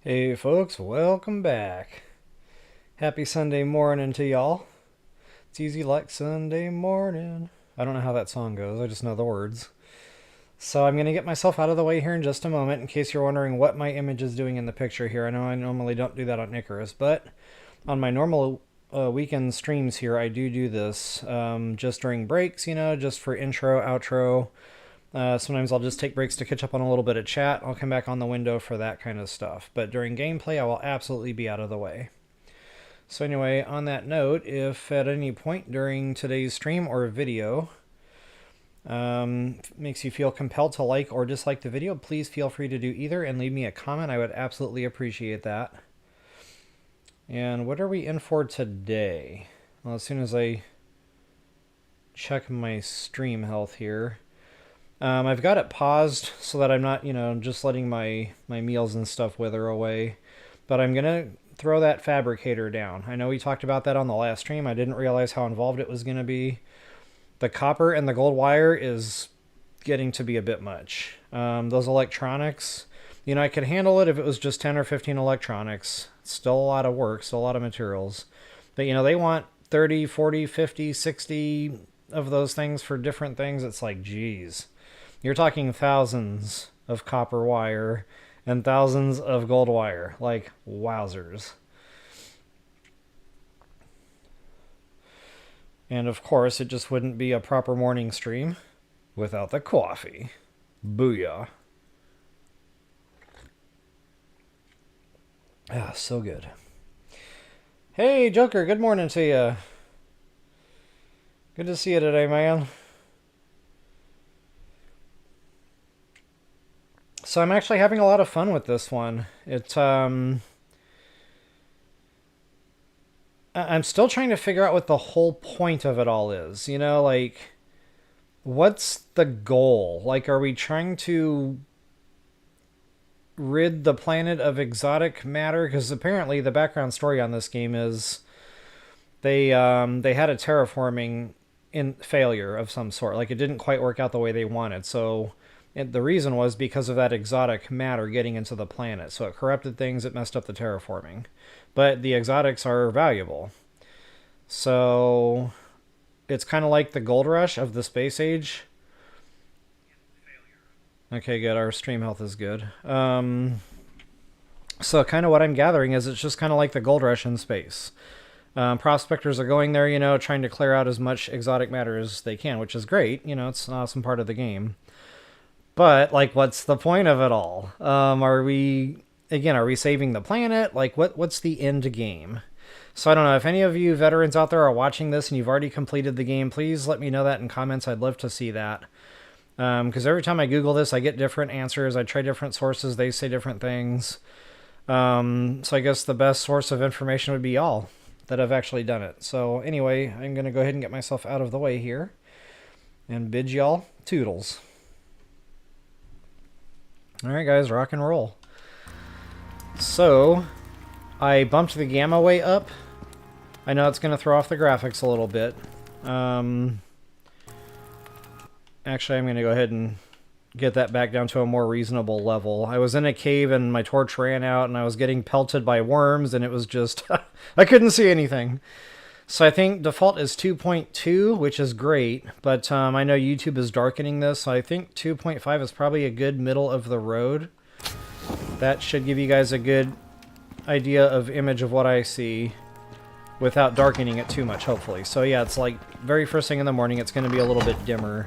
Hey folks, welcome back. Happy Sunday morning to y'all. It's easy like Sunday morning. I don't know how that song goes, I just know the words. So I'm going to get myself out of the way here in just a moment in case you're wondering what my image is doing in the picture here. I know I normally don't do that on Icarus, but on my normal weekend streams here, I do this just during breaks, just for intro, outro. Sometimes I'll just take breaks to catch up on a little bit of chat. I'll come back on the window for that kind of stuff. But during gameplay, I will absolutely be out of the way. So anyway, on that note, if at any point during today's stream or video makes you feel compelled to like or dislike the video, please feel free to do either and leave me a comment. I would absolutely appreciate that. And what are we in for today? Well, as soon as I check my stream health here. I've got it paused so that I'm not, just letting my meals and stuff wither away. But I'm going to throw that fabricator down. I know we talked about that on the last stream. I didn't realize how involved it was going to be. The copper and the gold wire is getting to be a bit much. Those electronics, I could handle it if it was just 10 or 15 electronics. It's still a lot of work, still a lot of materials. But, they want 30, 40, 50, 60 of those things for different things. It's like, geez. You're talking thousands of copper wire and thousands of gold wire. Like, wowzers. And of course, it just wouldn't be a proper morning stream without the coffee. Booyah. Ah, so good. Hey, Joker, good morning to you. Good to see you today, man. So I'm actually having a lot of fun with this one. I'm still trying to figure out what the whole point of it all is. What's the goal? Like, are we trying to rid the planet of exotic matter? Because apparently the background story on this game is they had a terraforming failure of some sort. Like, it didn't quite work out the way they wanted. So the reason was because of that exotic matter getting into the planet. So it corrupted things, it messed up the terraforming. But the exotics are valuable. So it's kind of like the gold rush of the space age. Okay, good. Our stream health is good. So kind of what I'm gathering is it's just kind of like the gold rush in space. Prospectors are going there, trying to clear out as much exotic matter as they can, which is great. It's an awesome part of the game. But, like, what's the point of it all? Are we saving the planet? Like, what's the end game? So I don't know. If any of you veterans out there are watching this and you've already completed the game, please let me know that in comments. I'd love to see that. Because every time I Google this, I get different answers. I try different sources. They say different things. So I guess the best source of information would be y'all that have actually done it. So anyway, I'm going to go ahead and get myself out of the way here and bid y'all toodles. Alright guys, rock and roll. So, I bumped the gamma way up. I know it's going to throw off the graphics a little bit. Actually, I'm going to go ahead and get that back down to a more reasonable level. I was in a cave and my torch ran out and I was getting pelted by worms and it was just... I couldn't see anything. So I think default is 2.2, which is great, but I know YouTube is darkening this, so I think 2.5 is probably a good middle of the road. That should give you guys a good idea of image of what I see without darkening it too much, hopefully. So yeah, it's like very first thing in the morning, it's going to be a little bit dimmer.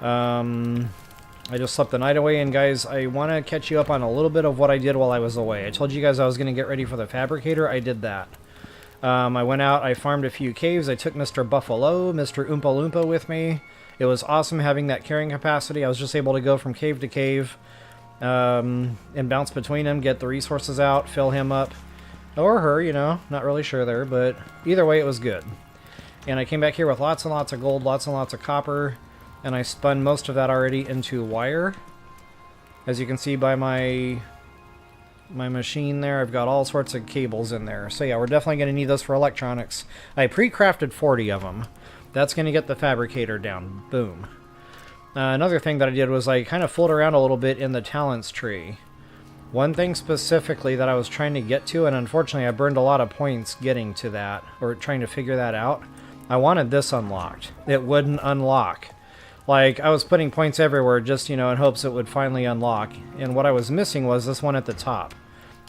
I just slept the night away, and guys, I want to catch you up on a little bit of what I did while I was away. I told you guys I was going to get ready for the fabricator. I did that. I went out, I farmed a few caves, I took Mr. Buffalo, Mr. Oompa Loompa with me. It was awesome having that carrying capacity. I was just able to go from cave to cave and bounce between them, get the resources out, fill him up. Or her, not really sure there, but either way it was good. And I came back here with lots and lots of gold, lots and lots of copper, and I spun most of that already into wire. As you can see by my machine there, I've got all sorts of cables in there. So yeah, we're definitely going to need those for electronics. I pre-crafted 40 of them. That's going to get the fabricator down. Boom. Another thing that I did was I kind of fooled around a little bit in the talents tree. One thing specifically that I was trying to get to, and unfortunately I burned a lot of points getting to that, or trying to figure that out. I wanted this unlocked. It wouldn't unlock. Like, I was putting points everywhere just, you know, in hopes it would finally unlock. And what I was missing was this one at the top.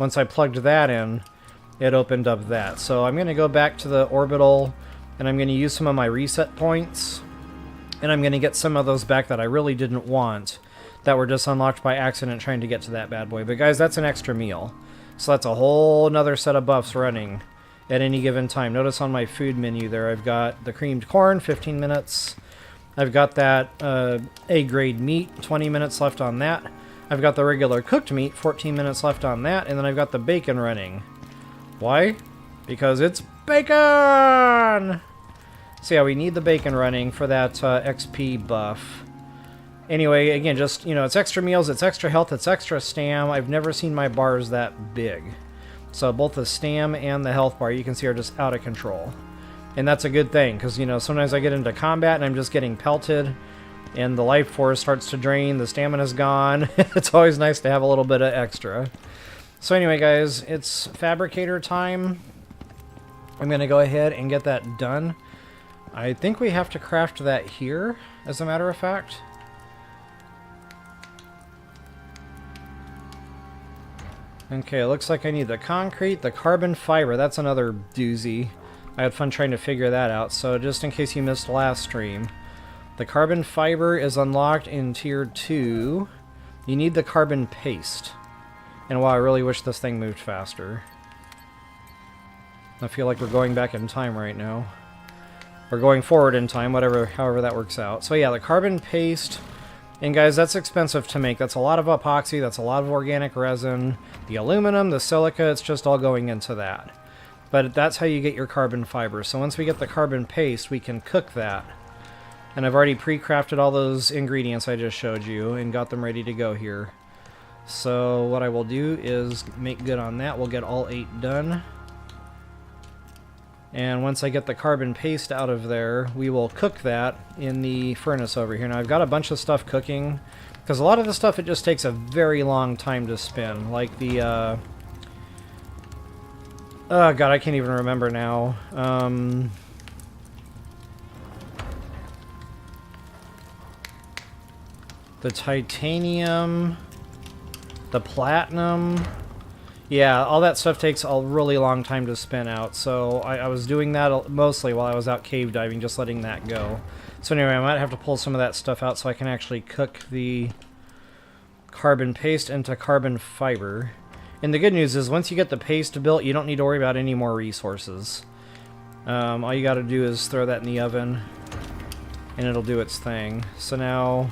Once I plugged that in, it opened up that. So I'm going to go back to the orbital, and I'm going to use some of my reset points. And I'm going to get some of those back that I really didn't want, that were just unlocked by accident trying to get to that bad boy. But guys, that's an extra meal. So that's a whole nother set of buffs running at any given time. Notice on my food menu there, I've got the creamed corn, 15 minutes. I've got that A-grade meat, 20 minutes left on that. I've got the regular cooked meat, 14 minutes left on that. And then I've got the bacon running. Why? Because it's bacon! So yeah, we need the bacon running for that XP buff. Anyway, again, just, you know, it's extra meals, it's extra health, it's extra stam. I've never seen my bars that big. So both the stam and the health bar, you can see, are just out of control. And that's a good thing, because, you know, sometimes I get into combat and I'm just getting pelted, and the life force starts to drain, the stamina's gone. It's always nice to have a little bit of extra. So anyway, guys, it's fabricator time. I'm going to go ahead and get that done. I think we have to craft that here, as a matter of fact. Okay, it looks like I need the concrete, the carbon fiber. That's another doozy. I had fun trying to figure that out, so just in case you missed last stream. The carbon fiber is unlocked in Tier 2. You need the carbon paste. And wow, I really wish this thing moved faster. I feel like we're going back in time right now. Or going forward in time, however that works out. So yeah, the carbon paste. And guys, that's expensive to make. That's a lot of epoxy, that's a lot of organic resin. The aluminum, the silica, it's just all going into that. But that's how you get your carbon fiber. So once we get the carbon paste, we can cook that. And I've already pre-crafted all those ingredients I just showed you and got them ready to go here. So what I will do is make good on that. We'll get all 8 done. And once I get the carbon paste out of there, we will cook that in the furnace over here. Now I've got a bunch of stuff cooking, because a lot of the stuff, it just takes a very long time to spin. Like the, oh god, I can't even remember now. The titanium, the platinum. Yeah, all that stuff takes a really long time to spin out, so I was doing that mostly while I was out cave diving, just letting that go. So anyway, I might have to pull some of that stuff out so I can actually cook the carbon paste into carbon fiber. And the good news is, once you get the paste built, you don't need to worry about any more resources. All you gotta do is throw that in the oven, and it'll do its thing. So now,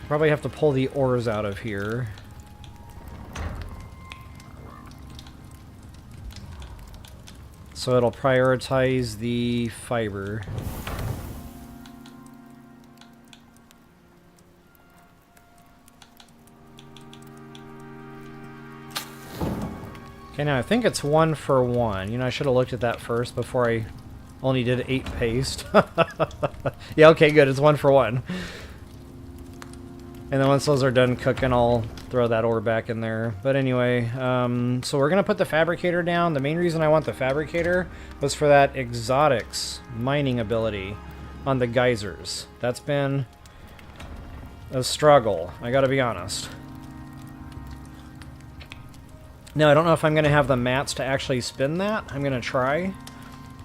probably have to pull the ores out of here. So it'll prioritize the fiber. Okay, now I think it's 1 for 1. You know, I should have looked at that first before I only did 8 paste. Yeah, okay, good. It's 1 for 1. And then once those are done cooking, I'll throw that ore back in there. But anyway, so we're going to put the fabricator down. The main reason I want the fabricator was for that exotics mining ability on the geysers. That's been a struggle, I gotta be honest. Now, I don't know if I'm going to have the mats to actually spin that. I'm going to try.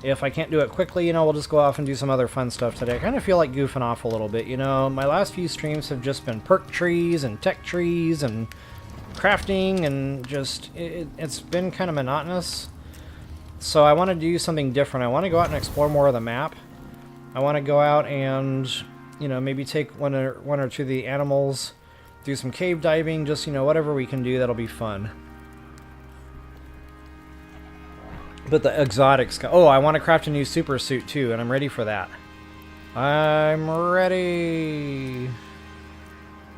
If I can't do it quickly, you know, we'll just go off and do some other fun stuff today. I kind of feel like goofing off a little bit, you know. My last few streams have just been perk trees and tech trees and crafting, and just, it's been kind of monotonous. So I want to do something different. I want to go out and explore more of the map. I want to go out and, you know, maybe take one or two of the animals, do some cave diving, just, you know, whatever we can do, that'll be fun. But the exotics... Oh, I want to craft a new super suit too, and I'm ready for that. I'm ready.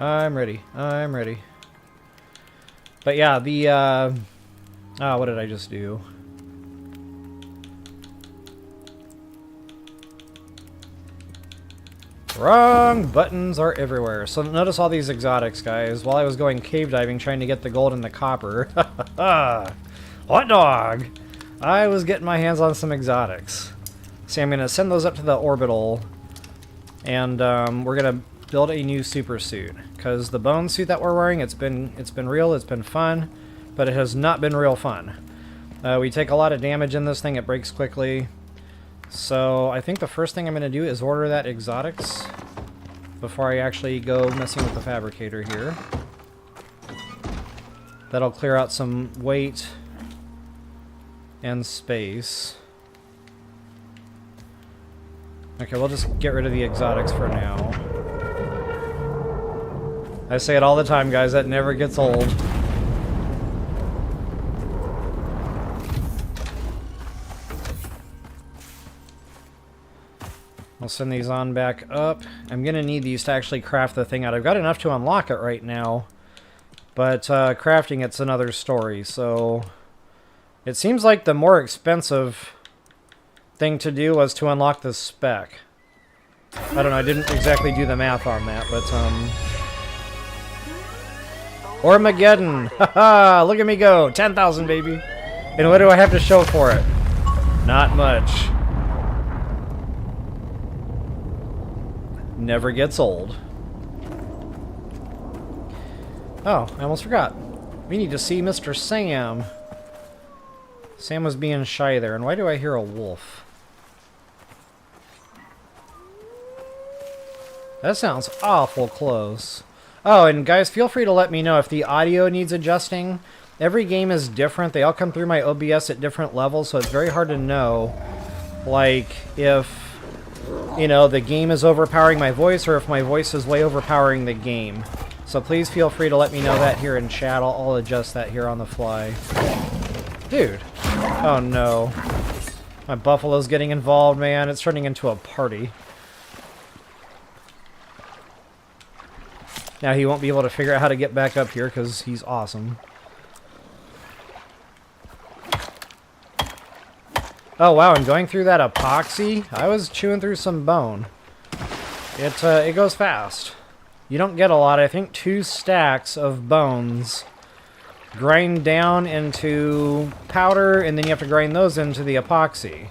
I'm ready. I'm ready. But yeah, the... Oh, what did I just do? Wrong buttons are everywhere. So notice all these exotics, guys. While I was going cave diving trying to get the gold and the copper. Hot dog! I was getting my hands on some exotics. See, I'm going to send those up to the orbital. And we're going to build a new super suit. Because the bone suit that we're wearing, it's been real, it's been fun. But it has not been real fun. We take a lot of damage in this thing, it breaks quickly. So I think the first thing I'm going to do is order that exotics before I actually go messing with the fabricator here. That'll clear out some weight and space. Okay, we'll just get rid of the exotics for now. I say it all the time, guys, that never gets old. I'll send these on back up. I'm going to need these to actually craft the thing out. I've got enough to unlock it right now, but crafting it's another story. So it seems like the more expensive thing to do was to unlock the spec. I don't know, I didn't exactly do the math on that, but Armageddon! Haha! Look at me go! 10,000, baby! And what do I have to show for it? Not much. Never gets old. Oh, I almost forgot. We need to see Mr. Sam. Sam was being shy there, and why do I hear a wolf? That sounds awful close. Oh, and guys, feel free to let me know if the audio needs adjusting. Every game is different. They all come through my OBS at different levels, so it's very hard to know, like, if, you know, the game is overpowering my voice or if my voice is way overpowering the game. So please feel free to let me know that here in chat. I'll adjust that here on the fly. Dude. Oh no. My buffalo's getting involved, man. It's turning into a party. Now he won't be able to figure out how to get back up here because he's awesome. Oh wow, and going through that epoxy, I was chewing through some bone. It goes fast. You don't get a lot. I think 2 stacks of bones grind down into powder, and then you have to grind those into the epoxy.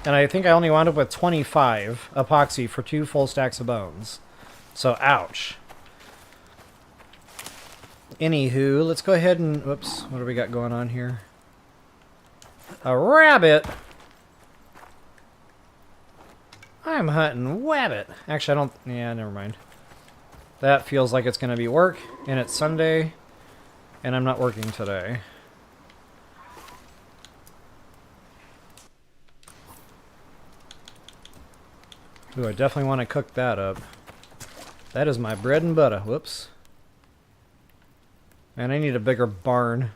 And I think I only wound up with 25 epoxy for 2 full stacks of bones. So, ouch. Anywho, let's go ahead and... Whoops, what do we got going on here? A rabbit! I'm hunting wabbit. Actually, I don't... Yeah, never mind. That feels like it's going to be work, and it's Sunday, and I'm not working today. Ooh, I definitely want to cook that up. That is my bread and butter. Whoops. And I need a bigger barn.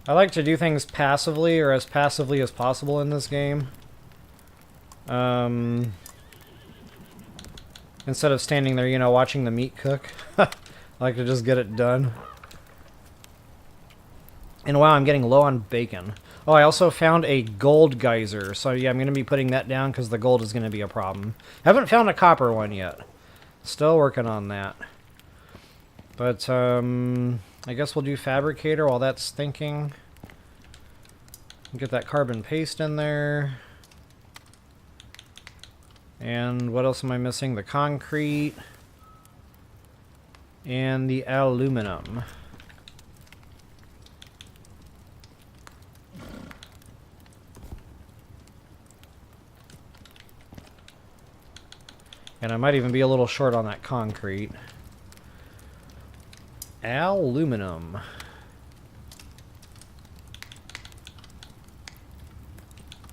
I like to do things passively, or as passively as possible in this game. Instead of standing there, you know, watching the meat cook. I like to just get it done. And wow, I'm getting low on bacon. Oh, I also found a gold geyser. So yeah, I'm going to be putting that down because the gold is going to be a problem. Haven't found a copper one yet. Still working on that. But, I guess we'll do fabricator while that's thinking. Get that carbon paste in there. And what else am I missing? The concrete. And the aluminum. And I might even be a little short on that concrete. Aluminum.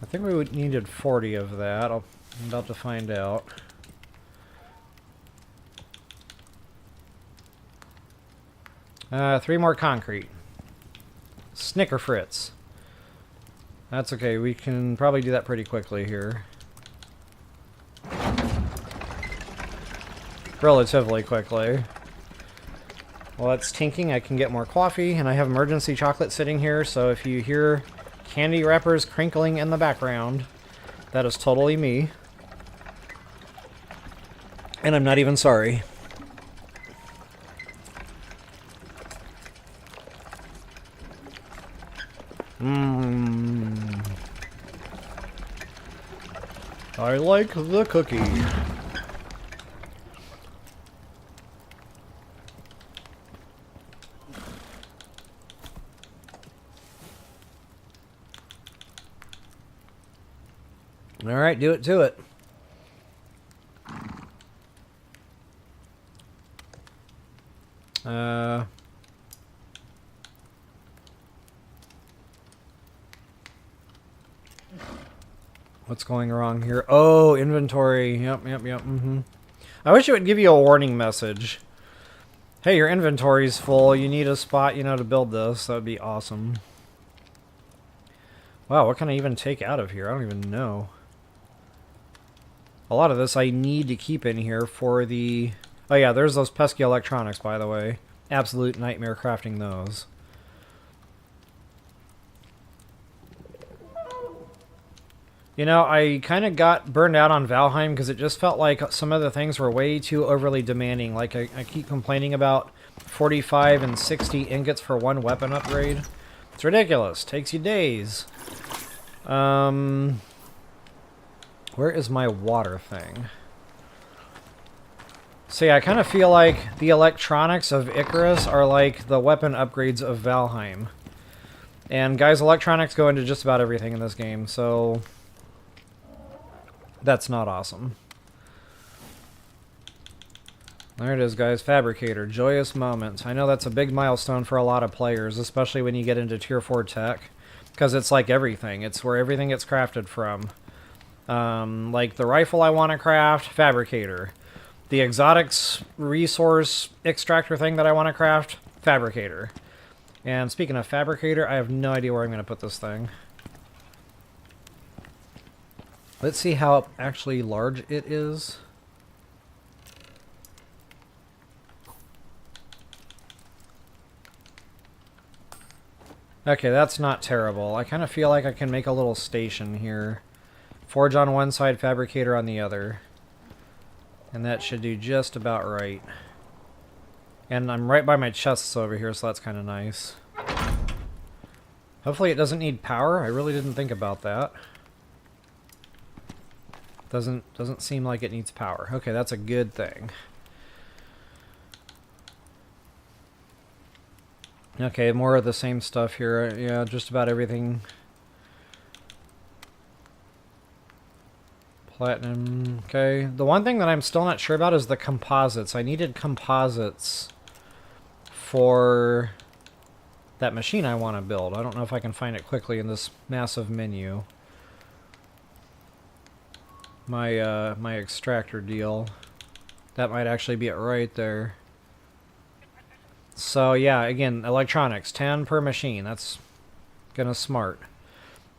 I think we needed 40 of that. I'm about to find out. Three more concrete. Snicker Fritz. That's okay. We can probably do that pretty quickly here. Relatively quickly. While it's tinking, I can get more coffee, and I have emergency chocolate sitting here, so if you hear candy wrappers crinkling in the background. That is totally me. And I'm not even sorry. Mmm. I like the cookie. All right, do it to it. What's going wrong here? Oh, inventory. Yep. I wish it would give you a warning message. Hey, your inventory's full. You need a spot, to build this. That would be awesome. Wow, what can I even take out of here? I don't even know. A lot of this I need to keep in here for the... Oh yeah, there's those pesky electronics, by the way. Absolute nightmare crafting those. I kind of got burned out on Valheim because it just felt like some of the things were way too overly demanding. Like, I keep complaining about 45 and 60 ingots for one weapon upgrade. It's ridiculous. Takes you days. Where is my water thing? So yeah, I kind of feel like the electronics of Icarus are like the weapon upgrades of Valheim. And guys, electronics go into just about everything in this game, so... That's not awesome. There it is, guys. Fabricator. Joyous moments. I know that's a big milestone for a lot of players, especially when you get into Tier 4 tech. Because it's like everything. It's where everything gets crafted from. Like the rifle I want to craft, Fabricator. The exotics resource extractor thing that I want to craft, Fabricator. And speaking of Fabricator, I have no idea where I'm going to put this thing. Let's see how actually large it is. Okay, that's not terrible. I kind of feel like I can make a little station here. Forge on one side, Fabricator on the other. And that should do just about right. And I'm right by my chests over here, so that's kind of nice. Hopefully it doesn't need power. I really didn't think about that. Doesn't seem like it needs power. Okay, that's a good thing. Okay, more of the same stuff here. Yeah, just about everything. Platinum. Okay. The one thing that I'm still not sure about is the composites. I needed composites for that machine I want to build. I don't know if I can find it quickly in this massive menu. My extractor deal. That might actually be it right there. So yeah, again, electronics, 10 per machine. That's gonna smart.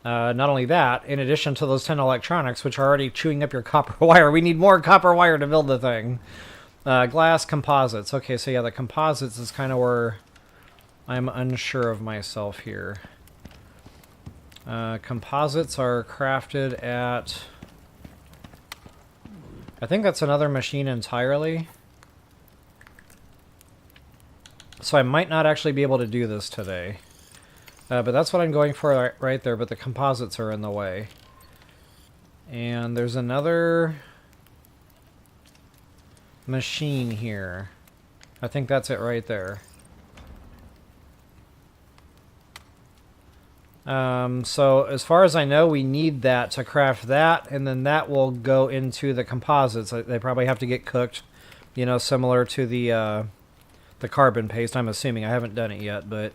Not only that, in addition to those 10 electronics, which are already chewing up your copper wire, we need more copper wire to build the thing. Glass composites. Okay, so yeah, the composites is kind of where I'm unsure of myself here. Composites are crafted at... I think that's another machine entirely. So I might not actually be able to do this today. But that's what I'm going for right there, but the composites are in the way. And there's another machine here. I think that's it right there. So as far as I know, we need that to craft that, and then that will go into the composites. They probably have to get cooked, you know, similar to the carbon paste, I'm assuming. I haven't done it yet, but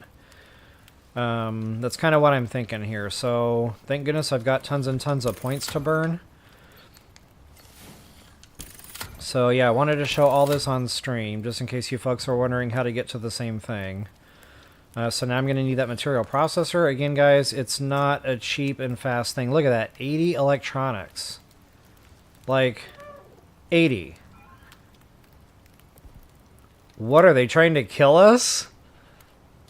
that's kind of what I'm thinking here. So thank goodness I've got tons and tons of points to burn. So yeah, I wanted to show all this on stream, just in case you folks are wondering how to get to the same thing. So now I'm going to need that material processor. Again, guys, it's not a cheap and fast thing. Look at that, 80 electronics. Like, 80. What, are they trying to kill us?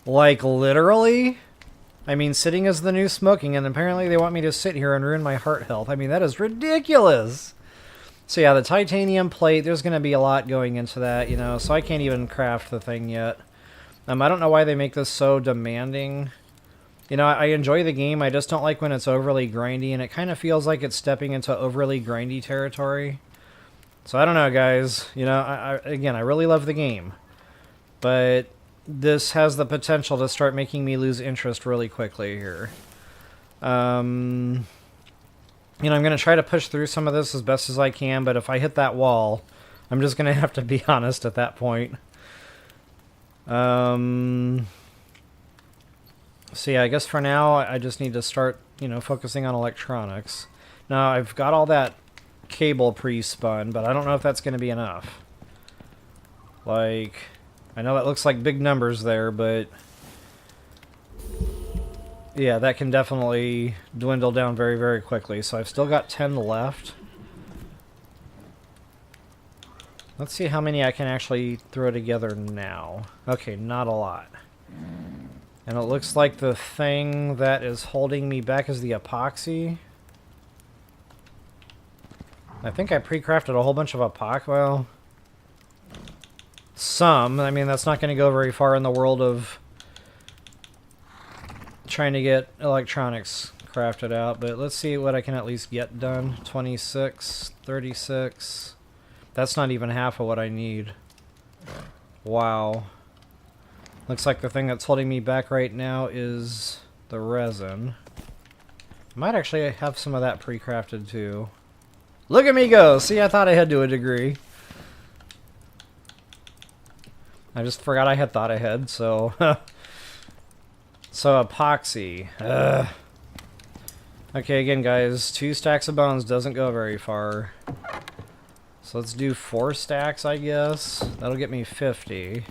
Like, literally? I mean, sitting is the new smoking, and apparently they want me to sit here and ruin my heart health. I mean, that is ridiculous. So yeah, the titanium plate, there's going to be a lot going into that, you know, so I can't even craft the thing yet. I don't know why they make this so demanding. You know, I enjoy the game, I just don't like when it's overly grindy, and it kind of feels like it's stepping into overly grindy territory. So I don't know, guys. You know, again, I really love the game. But this has the potential to start making me lose interest really quickly here. You know, I'm going to try to push through some of this as best as I can, but if I hit that wall, I'm just going to have to be honest at that point. So yeah, I guess for now, I just need to start, you know, focusing on electronics. Now, I've got all that cable pre-spun, but I don't know if that's going to be enough. Like, I know that looks like big numbers there, but yeah, that can definitely dwindle down very, very quickly. So I've still got 10 left. Let's see how many I can actually throw together now. Okay, not a lot. And it looks like the thing that is holding me back is the epoxy. I think I pre-crafted a whole bunch of epoxy. Well, some. I mean, that's not going to go very far in the world of trying to get electronics crafted out, but let's see what I can at least get done. 26, 36. That's not even half of what I need. Wow. Looks like the thing that's holding me back right now is the resin. I might actually have some of that pre-crafted too. Look at me go! See, I thought I had to a degree. I just forgot I had thought ahead, so... So, epoxy. Ugh. Okay, again, guys, 2 stacks of bones doesn't go very far. So let's do 4 stacks, I guess. That'll get me 50.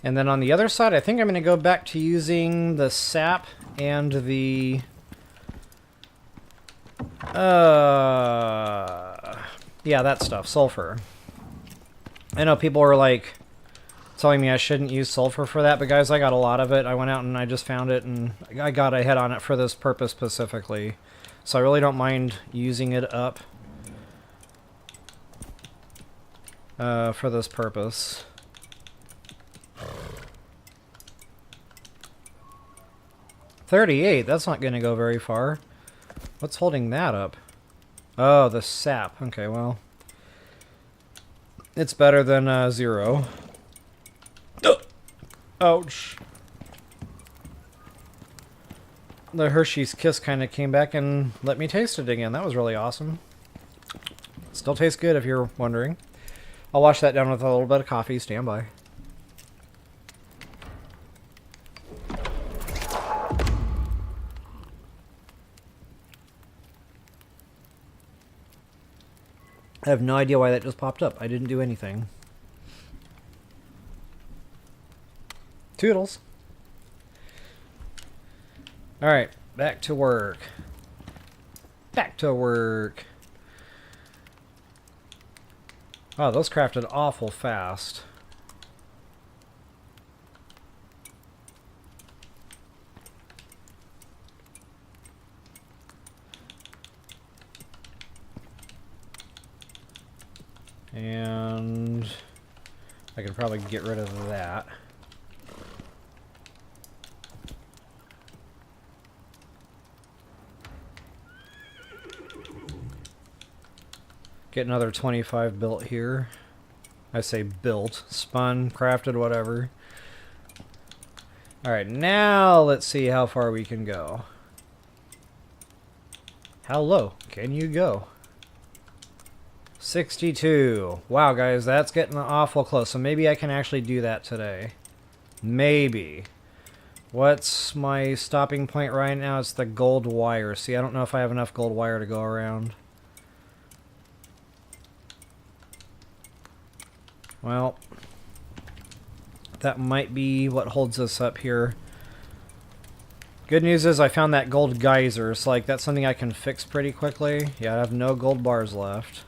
And then on the other side, I think I'm going to go back to using the sap and the... yeah, that stuff. Sulfur. I know people were like telling me I shouldn't use sulfur for that, but guys, I got a lot of it. I went out and I just found it, and I got ahead on it for this purpose specifically. So I really don't mind using it up for this purpose. $38, that's not going to go very far. What's holding that up? Oh, the sap. Okay, well. It's better than 0. Ouch. The Hershey's Kiss kind of came back and let me taste it again. That was really awesome. Still tastes good if you're wondering. I'll wash that down with a little bit of coffee. Stand by. I have no idea why that just popped up. I didn't do anything. Toodles. Alright, back to work. Back to work. Oh, those crafted awful fast. And I could probably get rid of that. Get another 25 built here. I say built, spun, crafted, whatever. Alright, now let's see how far we can go. How low can you go? 62. Wow, guys, that's getting awful close. So maybe I can actually do that today. Maybe. What's my stopping point right now? It's the gold wire. See, I don't know if I have enough gold wire to go around. Well, that might be what holds us up here. Good news is I found that gold geyser, so like that's something I can fix pretty quickly. Yeah, I have no gold bars left.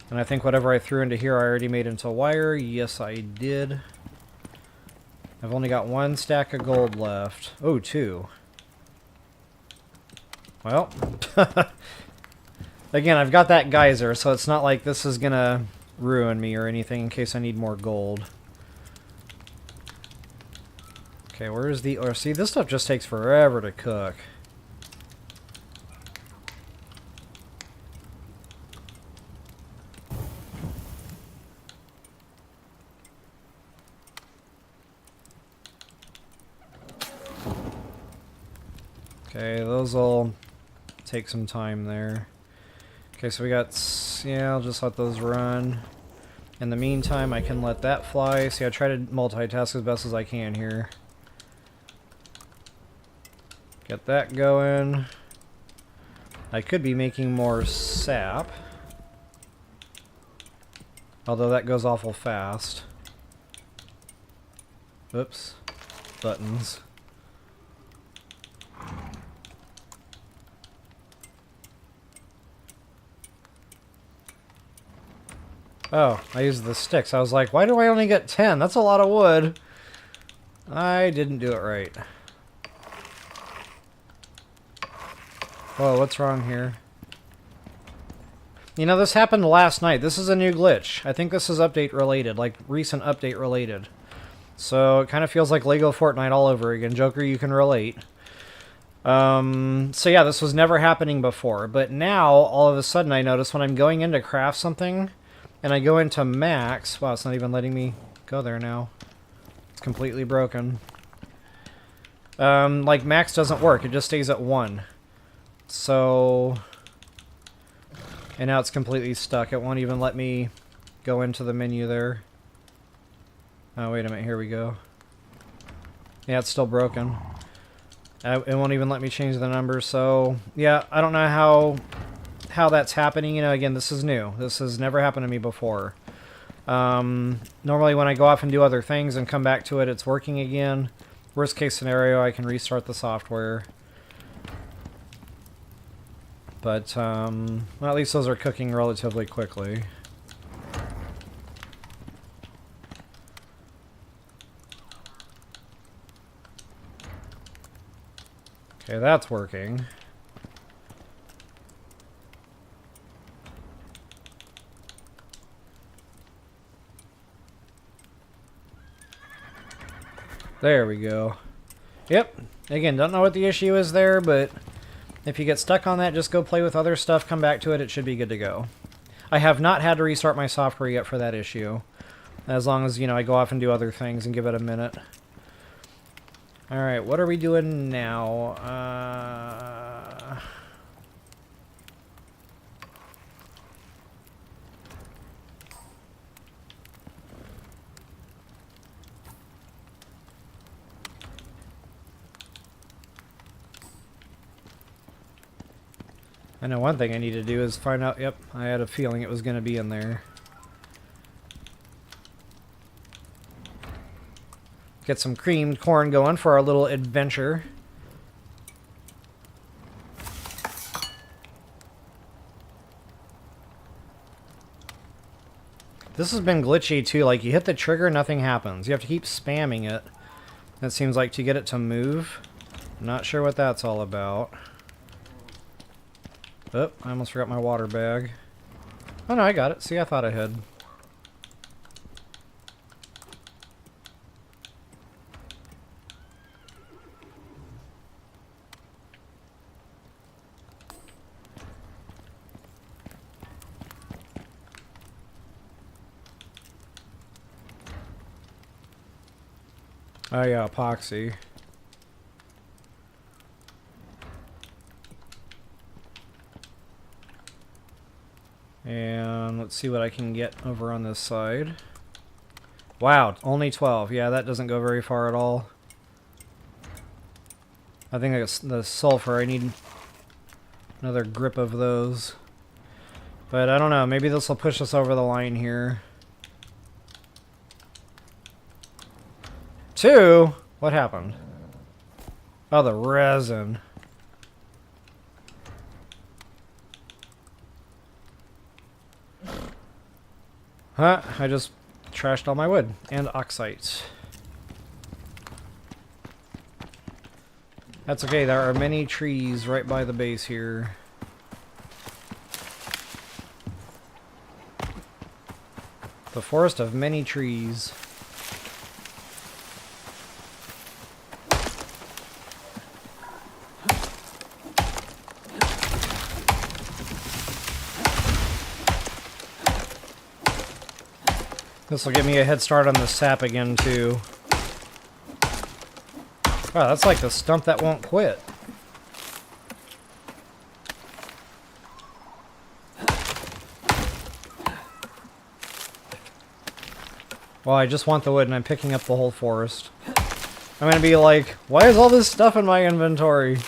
And I think whatever I threw into here I already made into wire. Yes, I did. I've only got 1 stack of gold left. Oh, 2. Well, again, I've got that geyser, so it's not like this is gonna ruin me or anything in case I need more gold. Okay, where is the... Or see, this stuff just takes forever to cook. Okay, those will take some time there. Okay, so we got... Yeah, I'll just let those run. In the meantime, I can let that fly. See, I try to multitask as best as I can here. Get that going. I could be making more sap. Although that goes awful fast. Oops. Buttons. Oh, I used the sticks. I was like, why do I only get 10? That's a lot of wood. I didn't do it right. Whoa, what's wrong here? You know, this happened last night. This is a new glitch. I think this is update related, like recent update related. So it kind of feels like Lego Fortnite all over again. Joker, you can relate. So yeah, this was never happening before. But now, all of a sudden, I notice when I'm going in to craft something, and I go into max... Wow, it's not even letting me go there now. It's completely broken. Like, max doesn't work. It just stays at 1. So... And now it's completely stuck. It won't even let me go into the menu there. Oh, wait a minute. Here we go. Yeah, it's still broken. It won't even let me change the number. So, yeah, I don't know how that's happening. You know, again, this is new. This has never happened to me before. Normally when I go off and do other things and come back to it, it's working again. Worst case scenario, I can restart the software. But, well, at least those are cooking relatively quickly. Okay, that's working. There we go. Yep. Again, don't know what the issue is there, but if you get stuck on that, just go play with other stuff, come back to it, it should be good to go. I have not had to restart my software yet for that issue. As long as, you know, I go off and do other things and give it a minute. Alright, what are we doing now? I know one thing I need to do is find out... Yep, I had a feeling it was going to be in there. Get some creamed corn going for our little adventure. This has been glitchy too, like you hit the trigger, nothing happens. You have to keep spamming it. It seems like to get it to move. Not sure what that's all about. Oh, I almost forgot my water bag. Oh no, I got it. See, I thought I had. Oh yeah, epoxy. And let's see what I can get over on this side. Wow, only 12. Yeah, that doesn't go very far at all. I think it's the sulfur. I need another grip of those. But I don't know. Maybe this will push us over the line here. 2? What happened? Oh, the resin. Huh, I just trashed all my wood and oxite. That's okay, there are many trees right by the base here. The forest of many trees. This will give me a head start on the sap again, too. Wow, that's like the stump that won't quit. Well, I just want the wood and I'm picking up the whole forest. I'm gonna be like, why is all this stuff in my inventory?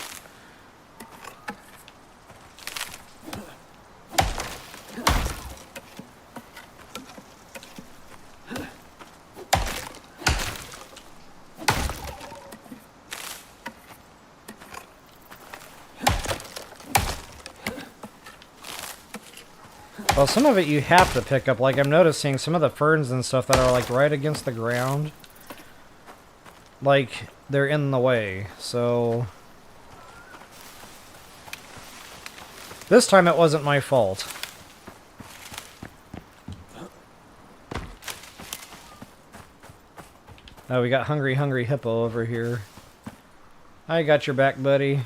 Well, some of it you have to pick up. Like, I'm noticing some of the ferns and stuff that are, like, right against the ground. Like, they're in the way, so... This time it wasn't my fault. Oh, we got Hungry Hungry Hippo over here. I got your back, buddy.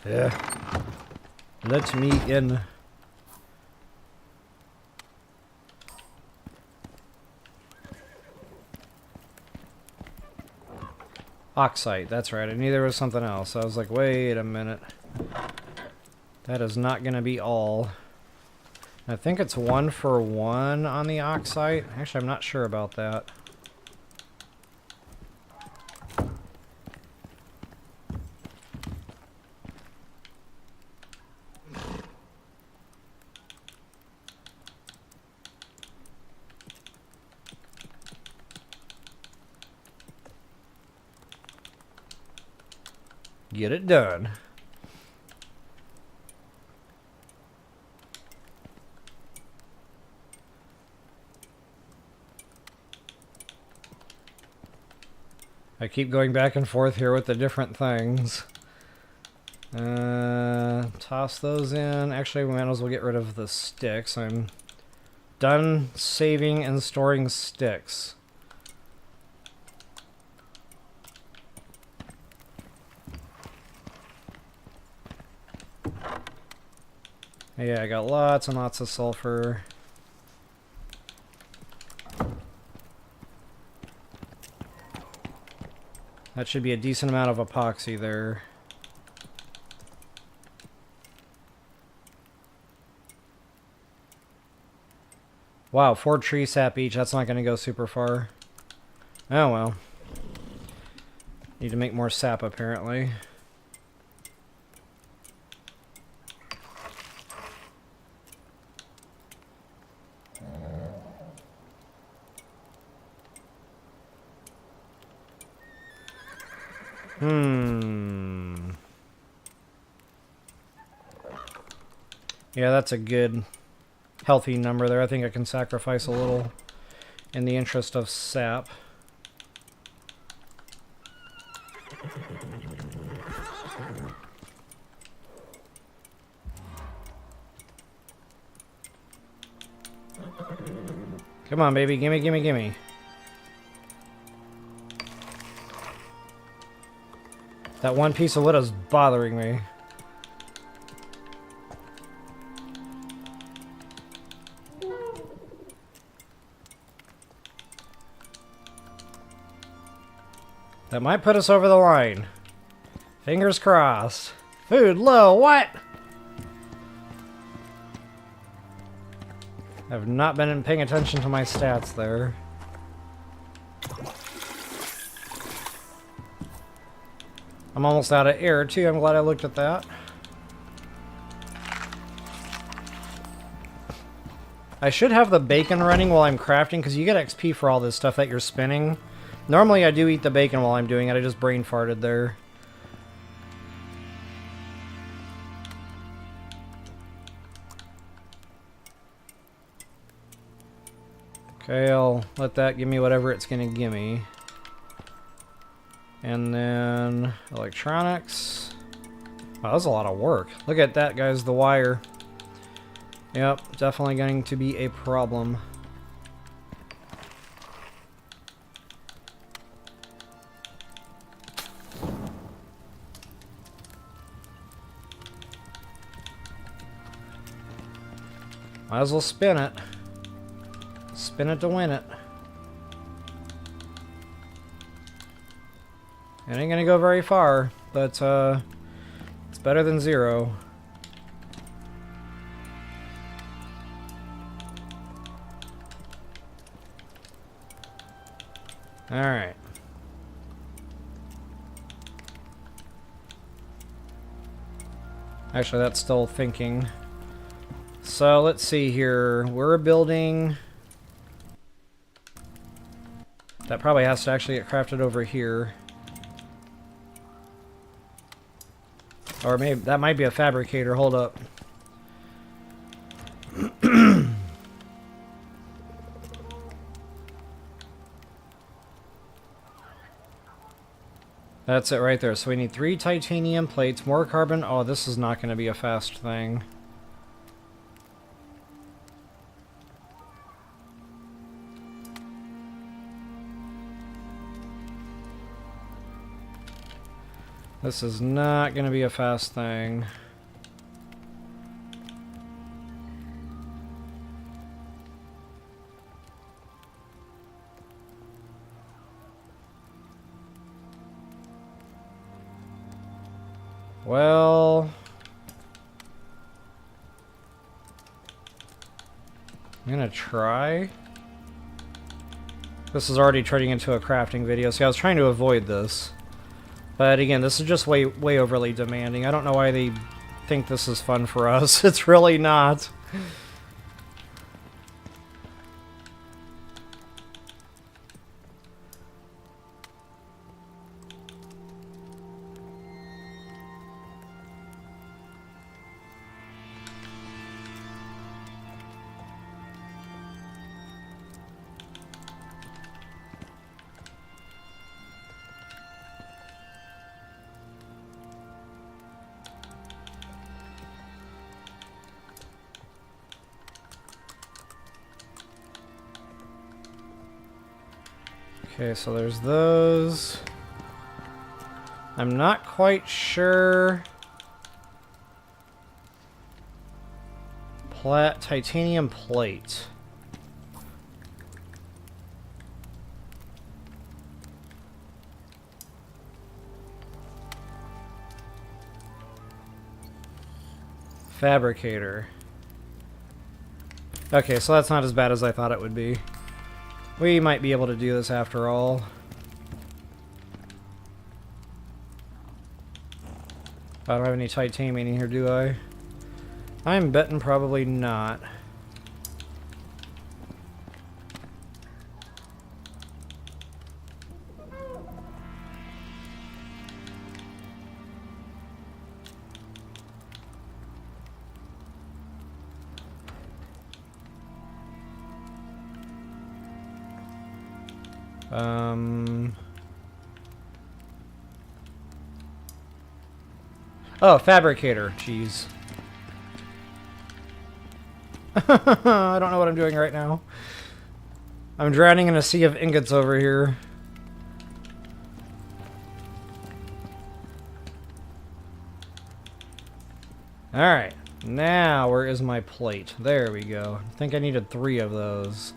Yeah. Let me in. Oxite, that's right. I knew there was something else. I was like, wait a minute. That is not going to be all. I think it's 1 for 1 on the oxite. Actually, I'm not sure about that. Get it done. I keep going back and forth here with the different things. Toss those in. Actually, we might as well get rid of the sticks. I'm done saving and storing sticks. Yeah, I got lots and lots of sulfur. That should be a decent amount of epoxy there. Wow, 4 tree sap each. That's not going to go super far. Oh well. Need to make more sap apparently. Yeah, that's a good, healthy number there. I think I can sacrifice a little in the interest of sap. Come on, baby. Gimme, gimme, gimme. That one piece of wood is bothering me. That might put us over the line. Fingers crossed. Food low, what? I've not been paying attention to my stats there. I'm almost out of air too, I'm glad I looked at that. I should have the bacon running while I'm crafting, because you get XP for all this stuff that you're spinning. Normally I do eat the bacon while I'm doing it, I just brain farted there. Okay, I'll let that give me whatever it's going to give me. And then electronics. Wow, that's a lot of work. Look at that, guys, the wire. Yep, definitely going to be a problem. Might as well spin it. Spin it to win it. It ain't gonna go very far, but it's better than zero. Alright. Actually, that's still thinking. So, let's see here. We're building... That probably has to actually get crafted over here. Or maybe that might be a fabricator. Hold up. That's it right there. So we need 3 titanium plates, more carbon. Oh, this is not going to be a fast thing. This is not going to be a fast thing. Well, I'm gonna try. This is already turning into a crafting video. See, I was trying to avoid this. But again, this is just way overly demanding. I don't know why they think this is fun for us. It's really not. Okay, so there's those. I'm not quite sure. Titanium plate. Fabricator. Okay, so that's not as bad as I thought it would be. We might be able to do this after all. I don't have any titanium in here, do I? I'm betting probably not. Oh, fabricator. Jeez. I don't know what I'm doing right now. I'm drowning in a sea of ingots over here. Alright. Now, where is my plate? There we go. I think I needed 3 of those.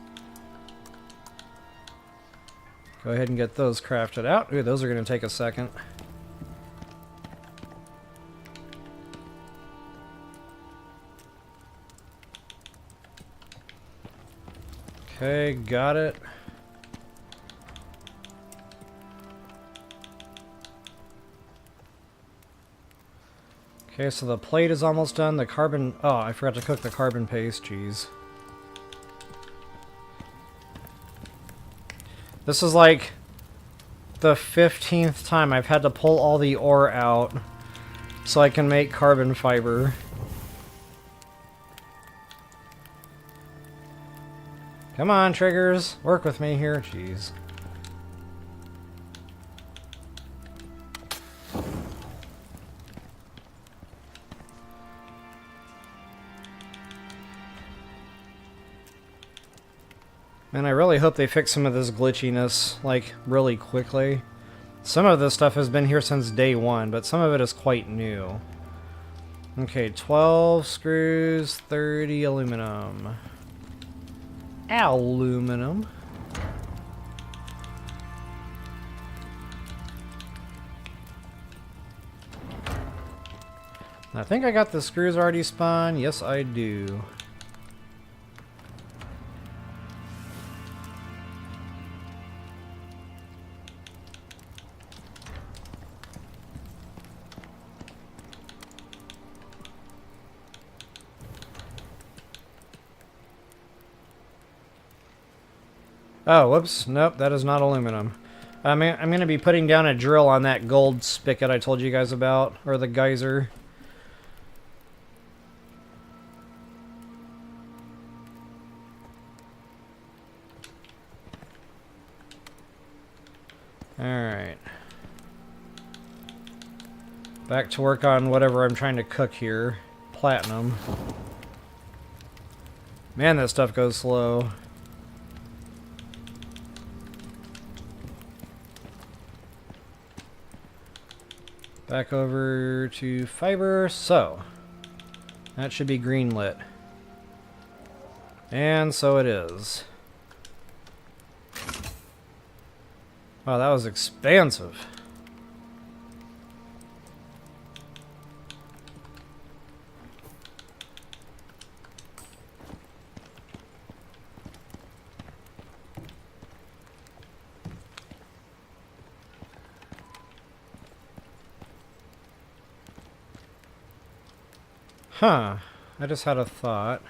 Go ahead and get those crafted out. Ooh, those are going to take a second. Okay, got it. Okay, so the plate is almost done. The carbon... Oh, I forgot to cook the carbon paste. Jeez. This is like the 15th time I've had to pull all the ore out so I can make carbon fiber. Come on, triggers. Work with me here. Jeez. Man, I really hope they fix some of this glitchiness, like, really quickly. Some of this stuff has been here since day one, but some of it is quite new. Okay, 12 screws, 30 aluminum. Aluminum. I think I got the screws already spun. Yes, I do. Oh, whoops. Nope, that is not aluminum. I'm going to be putting down a drill on that gold spigot I told you guys about, or the geyser. Alright. Back to work on whatever I'm trying to cook here. Platinum. Man, that stuff goes slow. Back over to fiber. So, that should be green lit. And so it is. Wow, that was expansive. Huh. I just had a thought.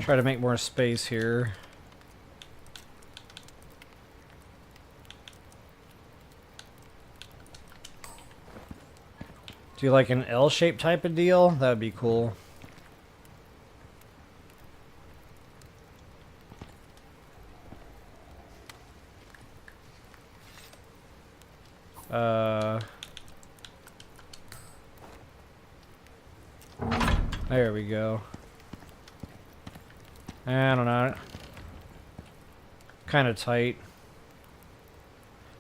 Try to make more space here. Do you like an L-shaped type of deal? That would be cool. There we go. I don't know. Kind of tight.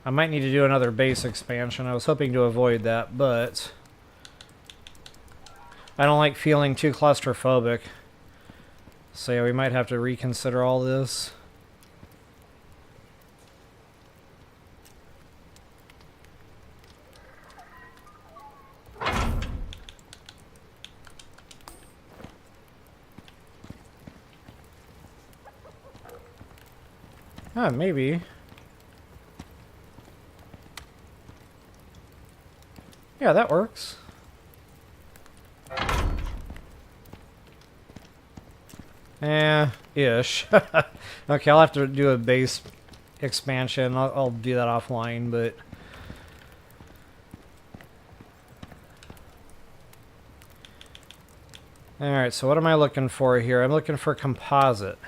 I might need to do another base expansion. I was hoping to avoid that, but I don't like feeling too claustrophobic. So yeah, we might have to reconsider all this. Ah, maybe. Yeah, that works. Ish. Okay, I'll have to do a base expansion. I'll do that offline, but... Alright, so what am I looking for here? I'm looking for composite.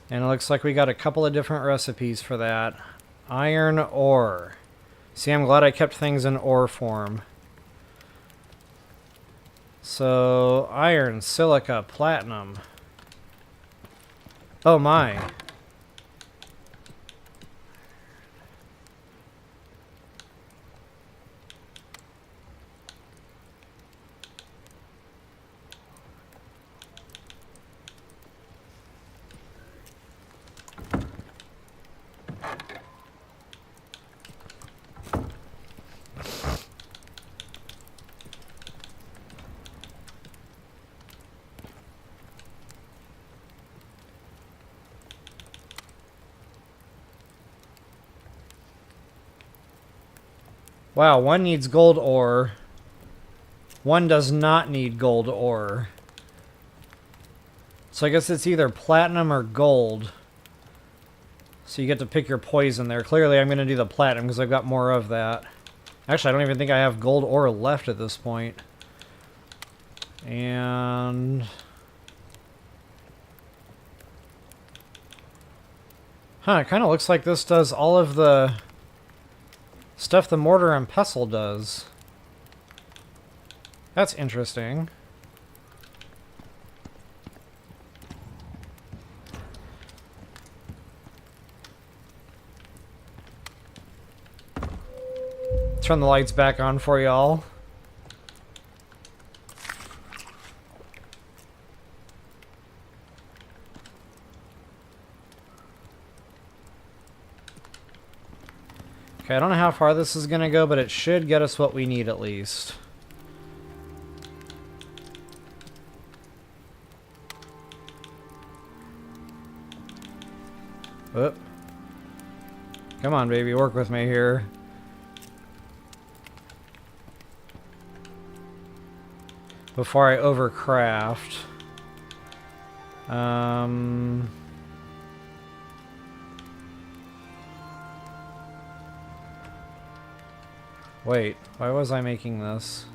And it looks like we got a couple of different recipes for that. Iron ore. See, I'm glad I kept things in ore form. So, iron, silica, platinum. Oh my. Wow, one needs gold ore. One does not need gold ore. So I guess it's either platinum or gold. So you get to pick your poison there. Clearly I'm going to do the platinum because I've got more of that. Actually, I don't even think I have gold ore left at this point. And... huh, it kind of looks like this does all of the stuff the mortar and pestle does. That's interesting. Turn the lights back on for y'all. Okay, I don't know how far this is going to go, but it should get us what we need at least. Oop. Come on, baby, work with me here. Before I overcraft. Wait, why was I making this?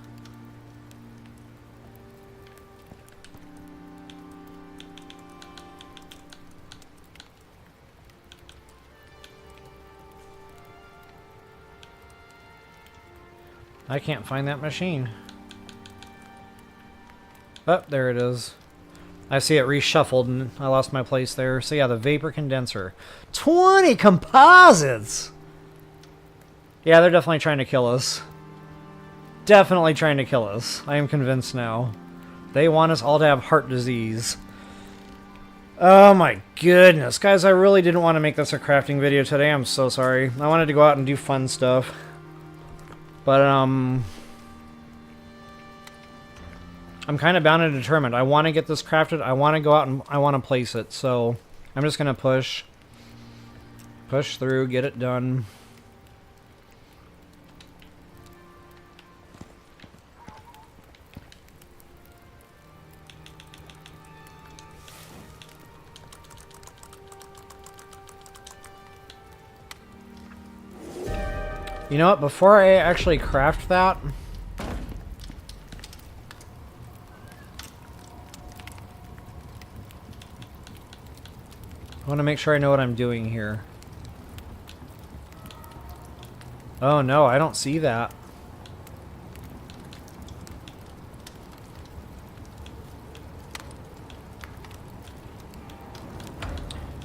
I can't find that machine. Oh, there it is. I see it reshuffled and I lost my place there. So yeah, the vapor condenser. 20 composites! Yeah, they're definitely trying to kill us. Definitely trying to kill us. I am convinced now. They want us all to have heart disease. Oh my goodness. Guys, I really didn't want to make this a crafting video today. I'm so sorry. I wanted to go out and do fun stuff. But, I'm kind of bound and determined. I want to get this crafted. I want to go out and I want to place it. So, I'm just going to push through, get it done. You know what? Before I actually craft that... I want to make sure I know what I'm doing here. Oh no, I don't see that.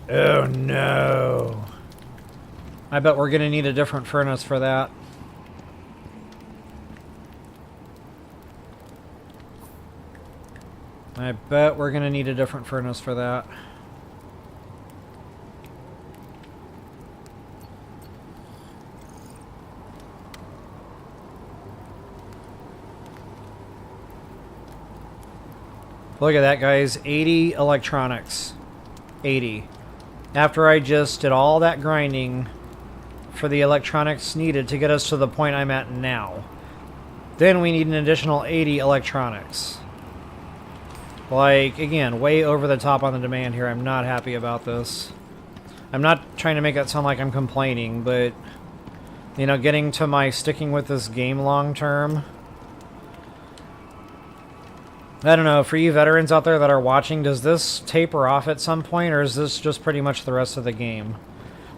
Oh no. I bet we're going to need a different furnace for that. I bet we're going to need a different furnace for that. Look at that, guys. 80 electronics. 80. After I just did all that grinding for the electronics needed to get us to the point I'm at now. Then we need an additional 80 electronics. Like, again, way over the top on the demand here. I'm not happy about this. I'm not trying to make it sound like I'm complaining, but, you know, getting to my sticking with this game long term. I don't know, for you veterans out there that are watching, does this taper off at some point, or is this just pretty much the rest of the game?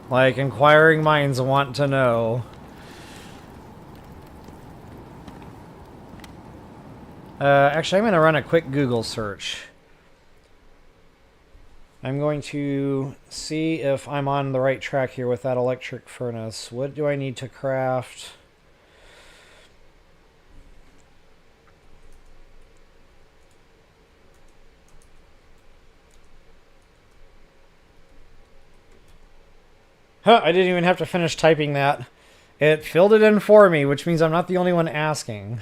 Like, inquiring minds want to know. Actually, I'm going to run a quick Google search. I'm going to see if I'm on the right track here with that electric furnace. What do I need to craft? Huh, I didn't even have to finish typing that. It filled it in for me, which means I'm not the only one asking.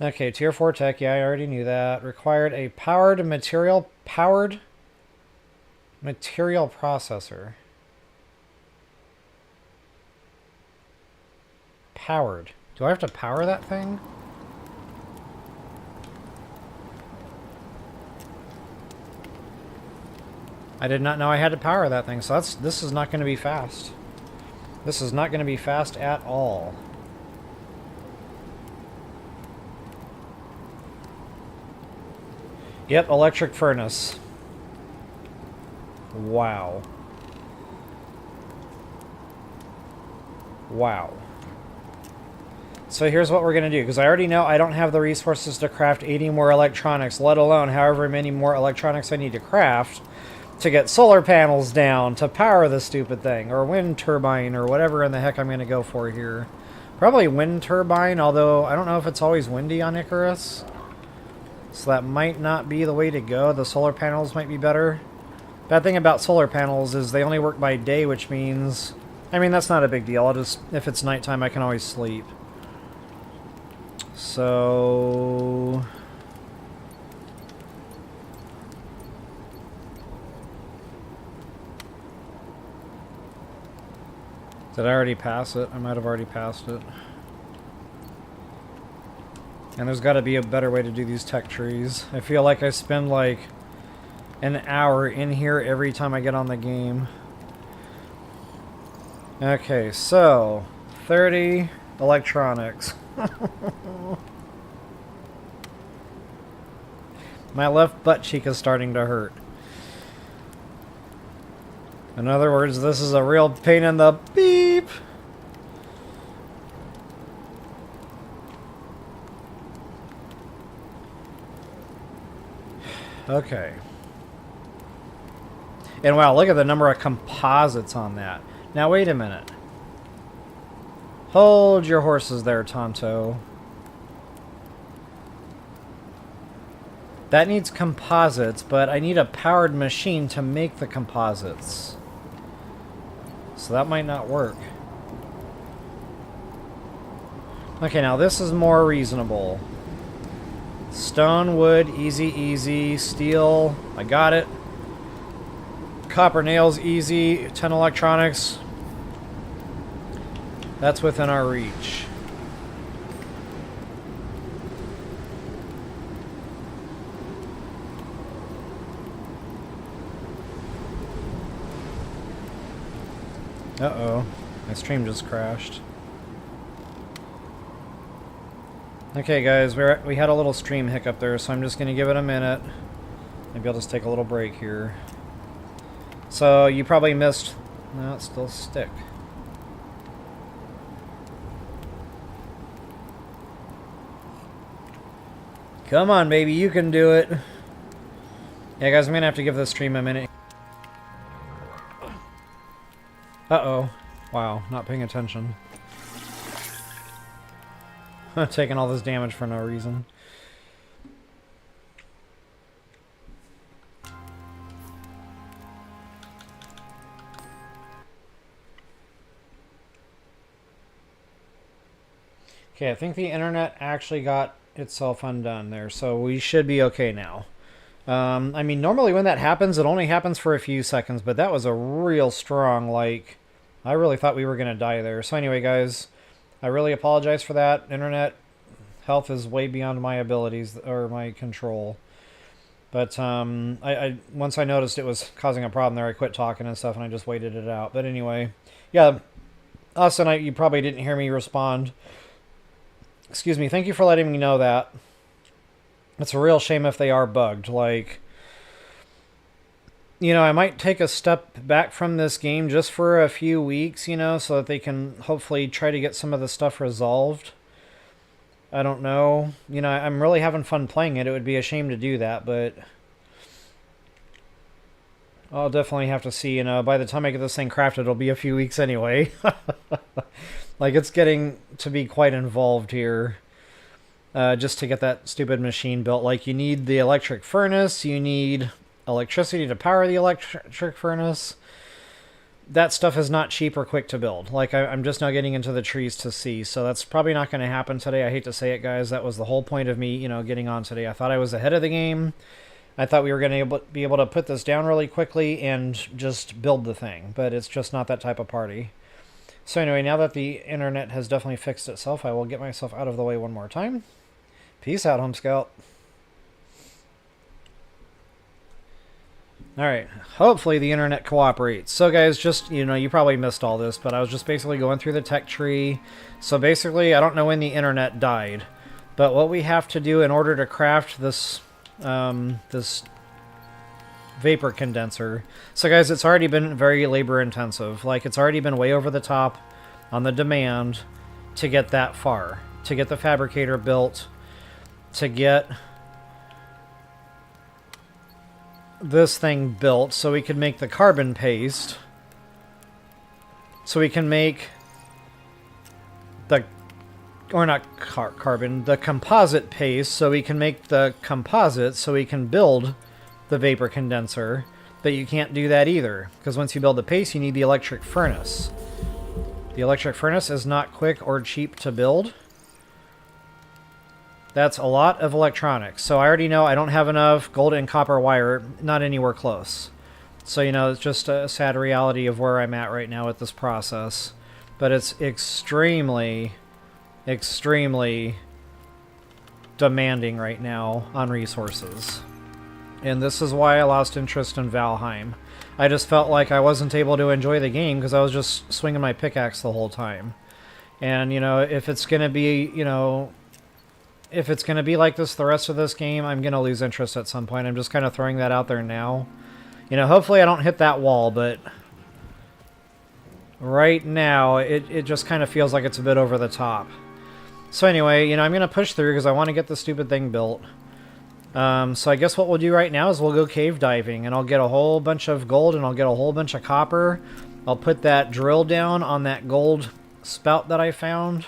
Okay, tier 4 tech, yeah, I already knew that. Required a powered material processor. Powered. Do I have to power that thing? I did not know I had to power that thing, so this is not going to be fast. This is not going to be fast at all. Yep, electric furnace. Wow. Wow. So here's what we're going to do, because I already know I don't have the resources to craft 80 more electronics, let alone however many more electronics I need to craft to get solar panels down to power the stupid thing, or wind turbine, or whatever in the heck I'm going to go for here. Probably wind turbine, although I don't know if it's always windy on Icarus. So that might not be the way to go. The solar panels might be better. Bad thing about solar panels is they only work by day, which means... I mean, that's not a big deal. I'll just... If it's nighttime, I can always sleep. So... Did I already pass it? I might have already passed it. And there's got to be a better way to do these tech trees. I feel like I spend like an hour in here every time I get on the game. Okay, so 30 electronics. My left butt cheek is starting to hurt. In other words, this is a real pain in the beep. Okay. And wow, look at the number of composites on that. Now wait a minute. Hold your horses there, Tonto. That needs composites, but I need a powered machine to make the composites. So that might not work. Okay, now this is more reasonable. Stone, wood, easy, easy. Steel, I got it. Copper nails, easy. 10 electronics. That's within our reach. Uh-oh. My stream just crashed. Okay, guys, we had a little stream hiccup there, so I'm just going to give it a minute. Maybe I'll just take a little break here. So, you probably missed... No, it's still stick. Come on, baby, you can do it. Yeah, guys, I'm going to have to give this stream a minute. Uh-oh. Wow, not paying attention. Taking all this damage for no reason. Okay, I think the internet actually got itself undone there, so we should be okay now. I mean, normally when that happens, it only happens for a few seconds, but that was a real strong, like... I really thought we were going to die there. So anyway, guys, I really apologize for that. Internet health is way beyond my abilities, or my control. But once I noticed it was causing a problem there, I quit talking and stuff, and I just waited it out. But anyway, yeah, Austin, you probably didn't hear me respond. Excuse me, thank you for letting me know that. It's a real shame if they are bugged. Like, you know, I might take a step back from this game just for a few weeks, you know, so that they can hopefully try to get some of the stuff resolved. I don't know. You know, I'm really having fun playing it. It would be a shame to do that, but I'll definitely have to see, you know, by the time I get this thing crafted, it'll be a few weeks anyway. Like, it's getting to be quite involved here. Just to get that stupid machine built. Like, you need the electric furnace, you need electricity to power the electric furnace. That stuff is not cheap or quick to build. Like, I'm just now getting into the trees to see, so that's probably not going to happen today. I hate to say it, guys. That was the whole point of me, you know, getting on today. I thought I was ahead of the game. I thought we were going to be able to put this down really quickly and just build the thing, but it's just not that type of party. So anyway, now that the internet has definitely fixed itself, I will get myself out of the way one more time. Peace out, Home Scout. Alright, hopefully the internet cooperates. So guys, just, you probably missed all this, but I was just basically going through the tech tree. So basically, I don't know when the internet died, but what we have to do in order to craft this, this vapor condenser. So guys, it's already been very labor intensive. Like, it's already been way over the top on the demand to get that far. To get the fabricator built, to get this thing built so we can make the carbon paste, so we can make the, or not carbon, the composite paste, so we can make the composite, so we can build the vapor condenser. But you can't do that either, because once you build the paste, you need the electric furnace. The electric furnace is not quick or cheap to build. That's a lot of electronics. So I already know I don't have enough gold and copper wire, not anywhere close. So, it's just a sad reality of where I'm at right now with this process. But it's extremely, extremely demanding right now on resources. And this is why I lost interest in Valheim. I just felt like I wasn't able to enjoy the game because I was just swinging my pickaxe the whole time. And, if it's going to be, if it's going to be like this the rest of this game, I'm going to lose interest at some point. I'm just kind of throwing that out there now. Hopefully I don't hit that wall, but right now it just kind of feels like it's a bit over the top. So anyway, I'm going to push through because I want to get the stupid thing built. So I guess what we'll do right now is we'll go cave diving, and I'll get a whole bunch of gold and I'll get a whole bunch of copper. I'll put that drill down on that gold spout that I found.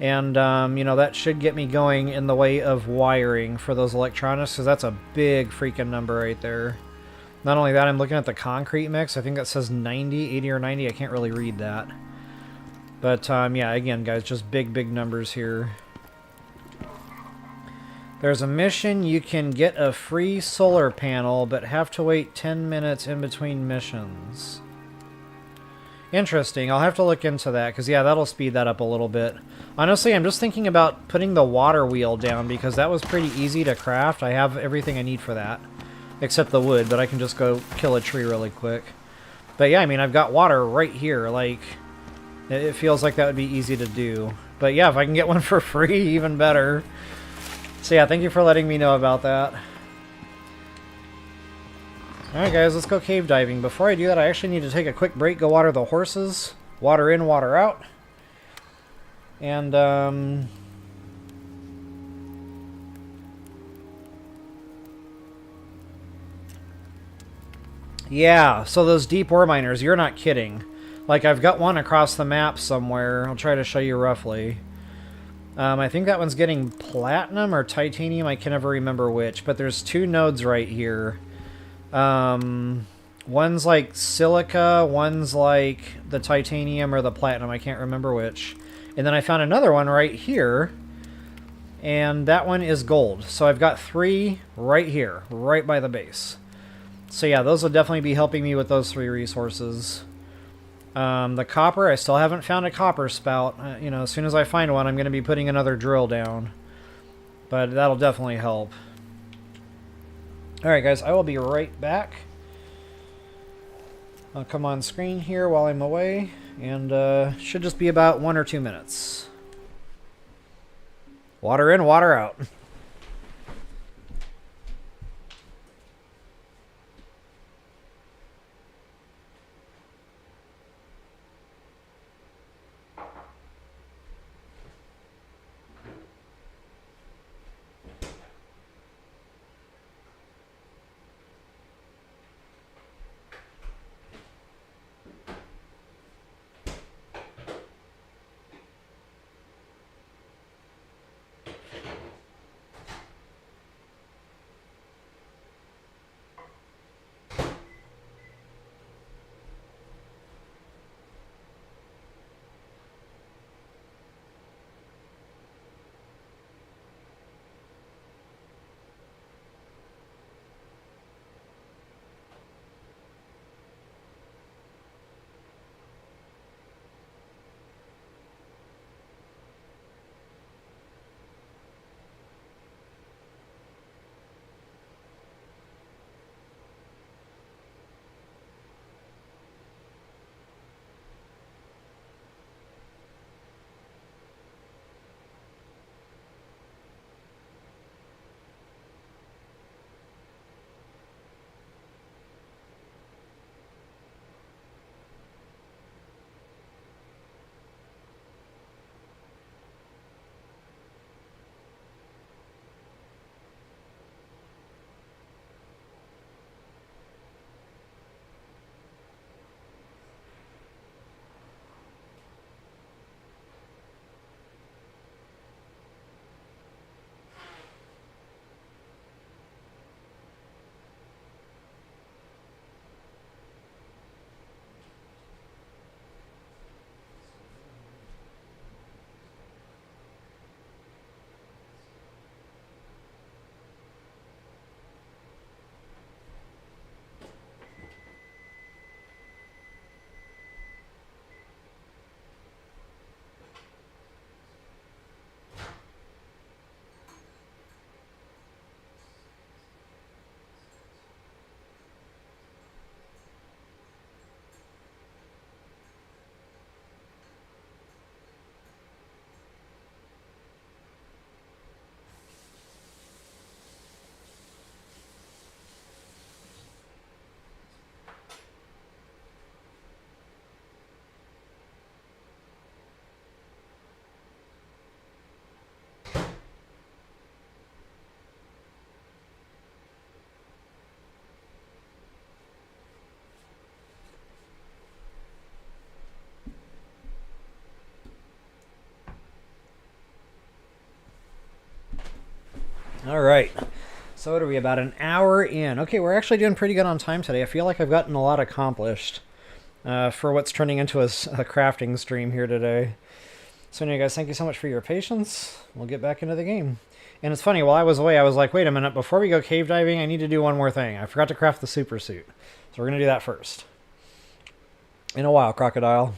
And, that should get me going in the way of wiring for those electronics, because that's a big freaking number right there. Not only that, I'm looking at the concrete mix. I think that says 90, 80 or 90. I can't really read that. But, yeah, again, guys, just big, big numbers here. There's a mission. You can get a free solar panel, but have to wait 10 minutes in between missions. Interesting. I'll have to look into that, because, yeah, that'll speed that up a little bit. Honestly, I'm just thinking about putting the water wheel down, because that was pretty easy to craft. I have everything I need for that, except the wood, but I can just go kill a tree really quick. But, yeah, I mean, I've got water right here. Like, it feels like that would be easy to do. But, yeah, if I can get one for free, even better. So, yeah, thank you for letting me know about that. Alright guys, let's go cave diving. Before I do that, I actually need to take a quick break, go water the horses. Water in, water out. And, yeah, so those deep ore miners, you're not kidding. Like, I've got one across the map somewhere. I'll try to show you roughly. I think that one's getting platinum or titanium. I can never remember which. But there's two nodes right here. One's like silica, one's like the titanium or the platinum. I can't remember which. And then I found another one right here. And that one is gold. So I've got three right here, right by the base. So yeah, those will definitely be helping me with those three resources. The copper, I still haven't found a copper spout. As soon as I find one, I'm going to be putting another drill down. But that'll definitely help. Alright guys, I will be right back. I'll come on screen here while I'm away. And should just be about 1 or 2 minutes. Water in, water out. All right. So what are we, about an hour in? Okay, we're actually doing pretty good on time today. I feel like I've gotten a lot accomplished for what's turning into a crafting stream here today. So anyway, guys, thank you so much for your patience. We'll get back into the game. And it's funny, while I was away, I was like, wait a minute, before we go cave diving, I need to do one more thing. I forgot to craft the super suit. So we're going to do that first. In a while, crocodile.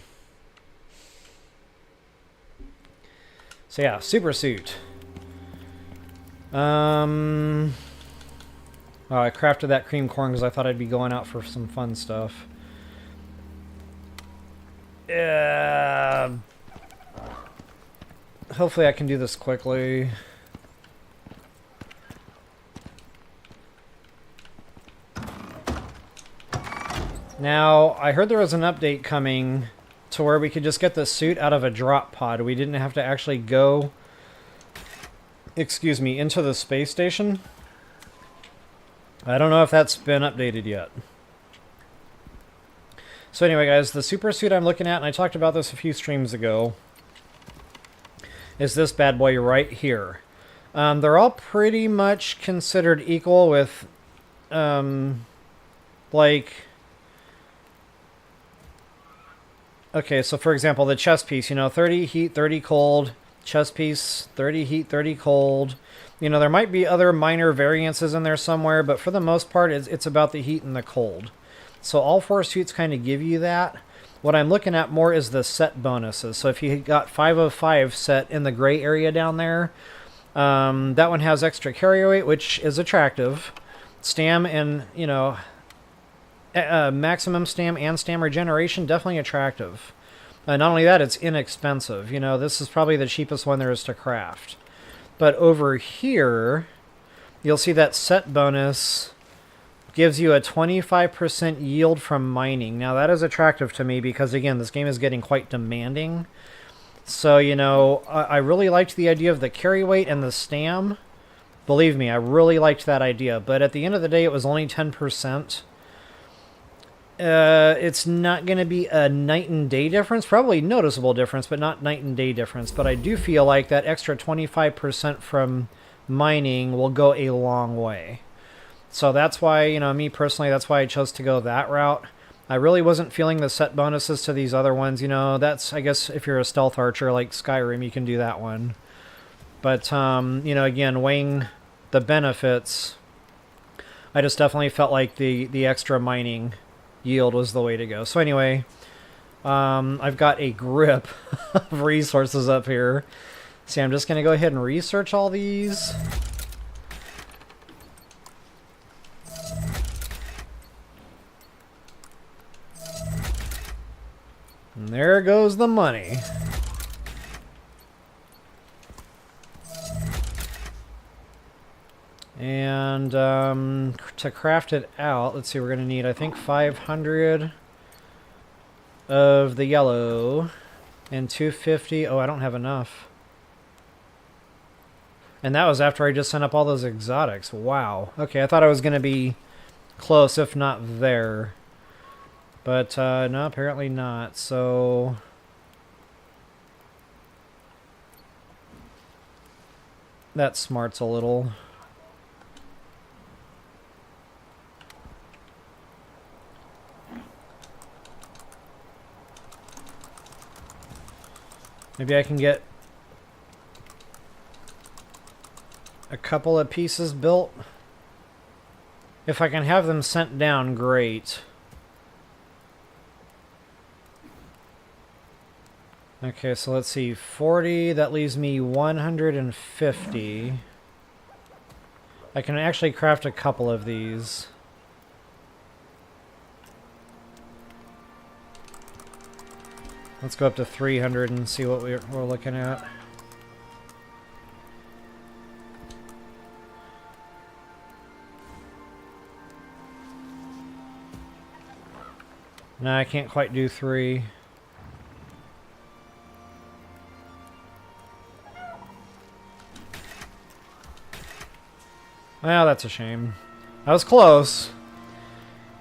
So yeah, super suit. Oh, I crafted that cream corn because I thought I'd be going out for some fun stuff. Hopefully I can do this quickly. Now, I heard there was an update coming to where we could just get the suit out of a drop pod. We didn't have to actually go, excuse me, into the space station. I don't know if that's been updated yet. So anyway, guys, the super suit I'm looking at, and I talked about this a few streams ago, is this bad boy right here. They're all pretty much considered equal with, like... Okay, so for example, the chest piece, 30 heat, 30 cold. Chest piece, 30 heat, 30 cold. There might be other minor variances in there somewhere, but for the most part, it's about the heat and the cold. So all four suits kind of give you that. What I'm looking at more is the set bonuses. So if you got 5 of 5 set in the gray area down there, that one has extra carry weight, which is attractive. Stam and, maximum stam and stam regeneration, definitely attractive. Not only that, it's inexpensive. This is probably the cheapest one there is to craft. But over here, you'll see that set bonus gives you a 25% yield from mining. Now that is attractive to me because, again, this game is getting quite demanding. So, I really liked the idea of the carry weight and the stam. Believe me, I really liked that idea. But at the end of the day, it was only 10%. It's not going to be a night and day difference. Probably noticeable difference, but not night and day difference. But I do feel like that extra 25% from mining will go a long way. So that's why, me personally, that's why I chose to go that route. I really wasn't feeling the set bonuses to these other ones. That's, I guess, if you're a stealth archer like Skyrim, you can do that one. But, again, weighing the benefits, I just definitely felt like the extra mining yield was the way to go. So anyway, I've got a grip of resources up here. See, I'm just going to go ahead and research all these. And there goes the money. And to craft it out, let's see, we're going to need, I think, 500 of the yellow and 250. Oh, I don't have enough. And that was after I just sent up all those exotics. Wow. Okay, I thought I was going to be close, if not there. But no, apparently not. So... that smarts a little. Maybe I can get a couple of pieces built. If I can have them sent down, great. Okay, so let's see. 40, that leaves me 150. I can actually craft a couple of these. Let's go up to 300 and see what we're looking at. No, I can't quite do 3. Well, that's a shame. I was close.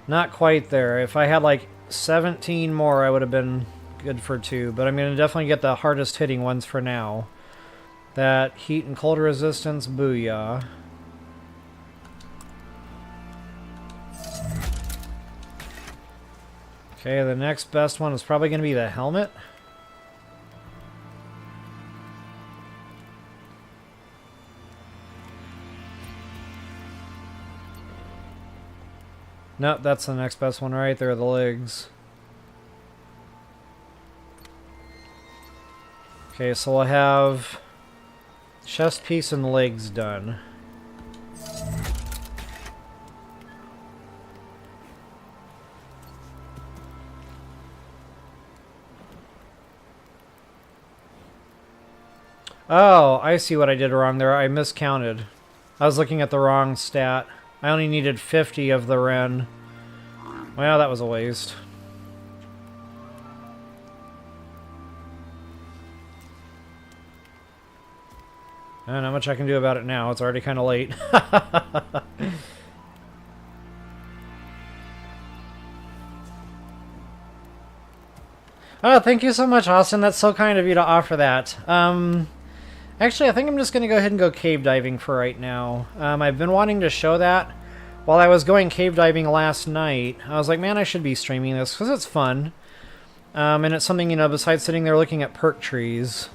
Not quite there. If I had like 17 more, I would have been good for 2, but I'm going to definitely get the hardest hitting ones for now. That heat and cold resistance, booyah. Okay, the next best one is probably going to be the helmet. Nope, that's the next best one right there, the legs. Okay, so we'll have chest piece and legs done. Oh, I see what I did wrong there. I miscounted. I was looking at the wrong stat. I only needed 50 of the Ren. Well, that was a waste. I don't know how much I can do about it now. It's already kind of late. Oh, thank you so much, Austin. That's so kind of you to offer that. Actually, I think I'm just going to go ahead and go cave diving for right now. I've been wanting to show that. While I was going cave diving last night, I was like, man, I should be streaming this because it's fun. And it's something, you know, besides sitting there looking at perk trees.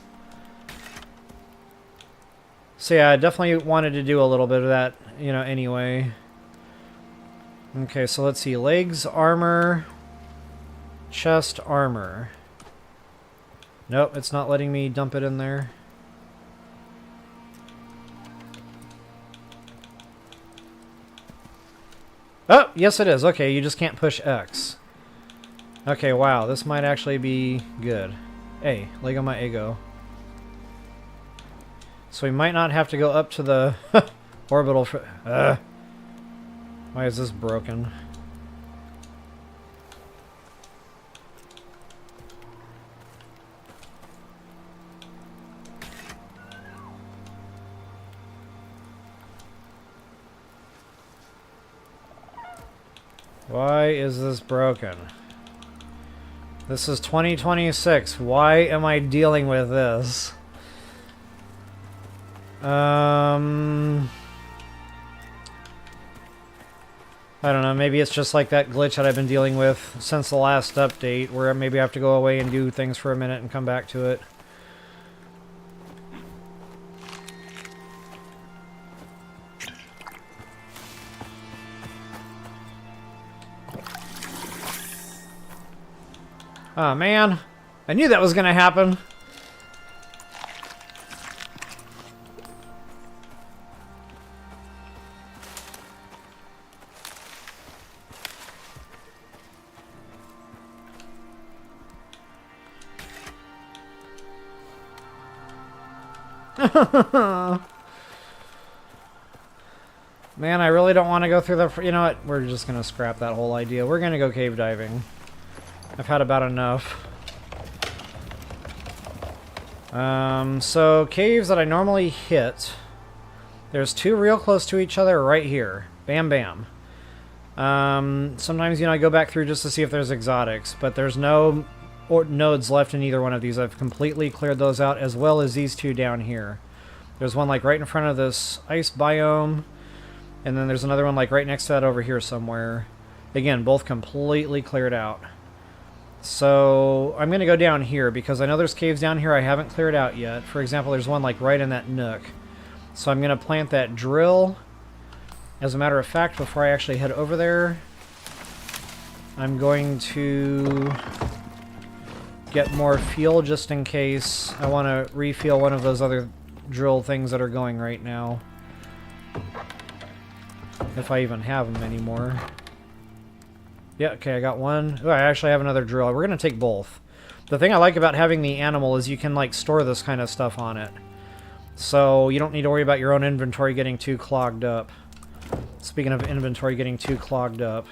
So yeah, I definitely wanted to do a little bit of that, you know, anyway. Okay, so let's see. Legs, armor, chest, armor. Nope, it's not letting me dump it in there. Oh, yes it is. Okay, you just can't push X. Okay, wow, this might actually be good. Hey, leg on my ego. So we might not have to go up to the orbital. Why is this broken? Why is this broken? This is 2026. Why am I dealing with this? I don't know, maybe it's just like that glitch that I've been dealing with since the last update, where maybe I have to go away and do things for a minute and come back to it. Oh man, I knew that was gonna happen. Man, I really don't want to go through the... You know what? We're just going to scrap that whole idea. We're going to go cave diving. I've had about enough. So, caves that I normally hit. There's two real close to each other right here. Bam, bam. Sometimes, you know, I go back through just to see if there's exotics, but there's no nodes left in either one of these. I've completely cleared those out, as well as these two down here. There's one like right in front of this ice biome, and then there's another one like right next to that over here somewhere. Again, both completely cleared out. So I'm going to go down here because I know there's caves down here I haven't cleared out yet. For example, there's one like right in that nook. So I'm going to plant that drill. As a matter of fact, before I actually head over there, I'm going to get more fuel just in case I want to refuel one of those other drill things that are going right now. If I even have them anymore. Yeah, okay, I got one. Oh, I actually have another drill. We're going to take both. The thing I like about having the animal is you can like store this kind of stuff on it. So you don't need to worry about your own inventory getting too clogged up. Speaking of inventory getting too clogged up.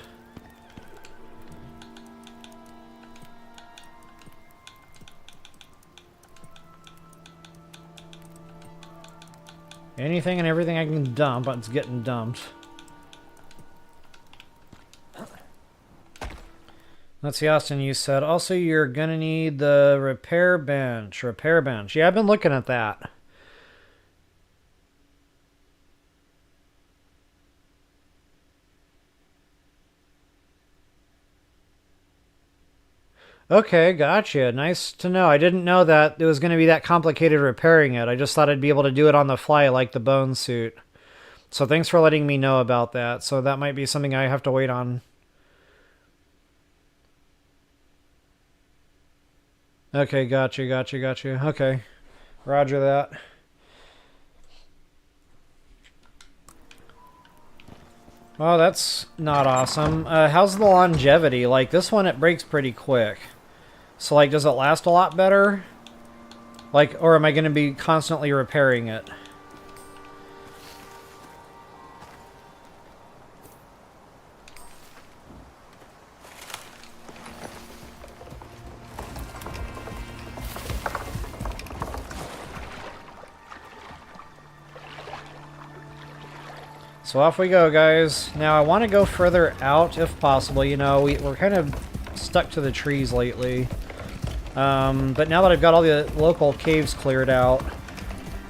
Anything and everything I can dump, it's getting dumped. Let's see, Austin, you said, also you're gonna need the repair bench. Repair bench. Yeah, I've been looking at that. Okay, gotcha. Nice to know. I didn't know that it was going to be that complicated repairing it. I just thought I'd be able to do it on the fly like the bone suit. So thanks for letting me know about that. So that might be something I have to wait on. Okay, gotcha. Okay, roger that. Oh, that's not awesome. How's the longevity? Like, this one, it breaks pretty quick. So, like, does it last a lot better? Like, or am I going to be constantly repairing it? So off we go, guys. Now, I want to go further out if possible. You know, we're kind of stuck to the trees lately. But now that I've got all the local caves cleared out,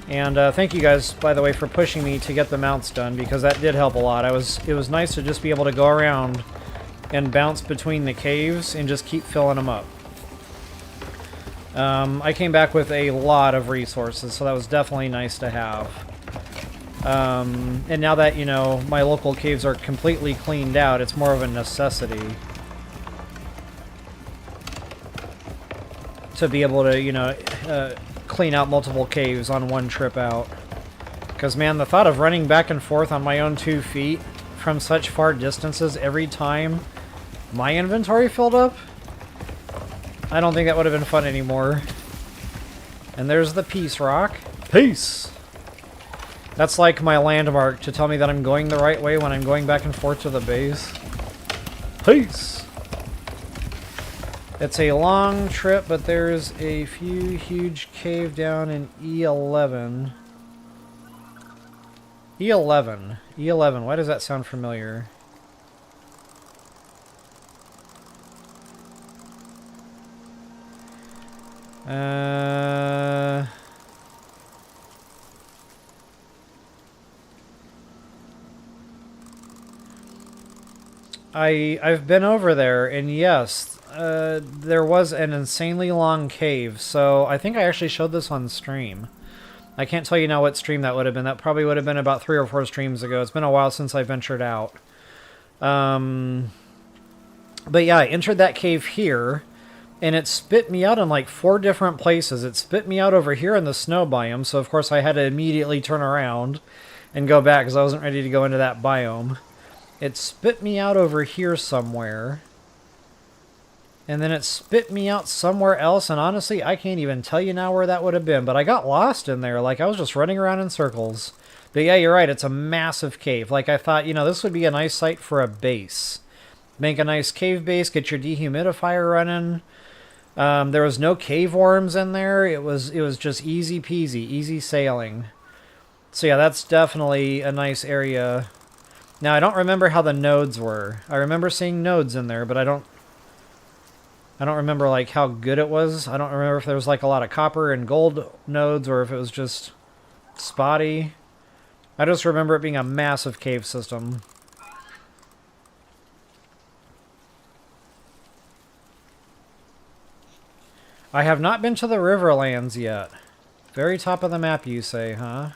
and thank you guys, by the way, for pushing me to get the mounts done, because that did help a lot. It was nice to just be able to go around and bounce between the caves and just keep filling them up. I came back with a lot of resources, so that was definitely nice to have. And now that, you know, my local caves are completely cleaned out, it's more of a necessity to be able to, you know, clean out multiple caves on one trip out. Because, man, the thought of running back and forth on my own 2 feet from such far distances every time my inventory filled up, I don't think that would have been fun anymore. And there's the peace rock. Peace! That's like my landmark to tell me that I'm going the right way when I'm going back and forth to the base. Peace! It's a long trip, but there's a few huge cave down in E11. E11. E11. Why does that sound familiar? I've been over there, and yes, there was an insanely long cave, so I think I actually showed this on stream. I can't tell you now what stream that would have been. That probably would have been about 3 or 4 streams ago. It's been a while since I ventured out. But yeah, I entered that cave here, and it spit me out in like 4 different places. It spit me out over here in the snow biome, so of course I had to immediately turn around and go back because I wasn't ready to go into that biome. It spit me out over here somewhere. And then it spit me out somewhere else, and honestly, I can't even tell you now where that would have been, but I got lost in there, like I was just running around in circles. But yeah, you're right, it's a massive cave. Like I thought, you know, this would be a nice site for a base. Make a nice cave base, get your dehumidifier running. There was no cave worms in there. It was just easy peasy, easy sailing. So yeah, that's definitely a nice area. Now, I don't remember how the nodes were. I remember seeing nodes in there, but I don't remember like how good it was. I don't remember if there was like a lot of copper and gold nodes or if it was just spotty. I just remember it being a massive cave system. I have not been to the Riverlands yet. Very top of the map, you say, huh?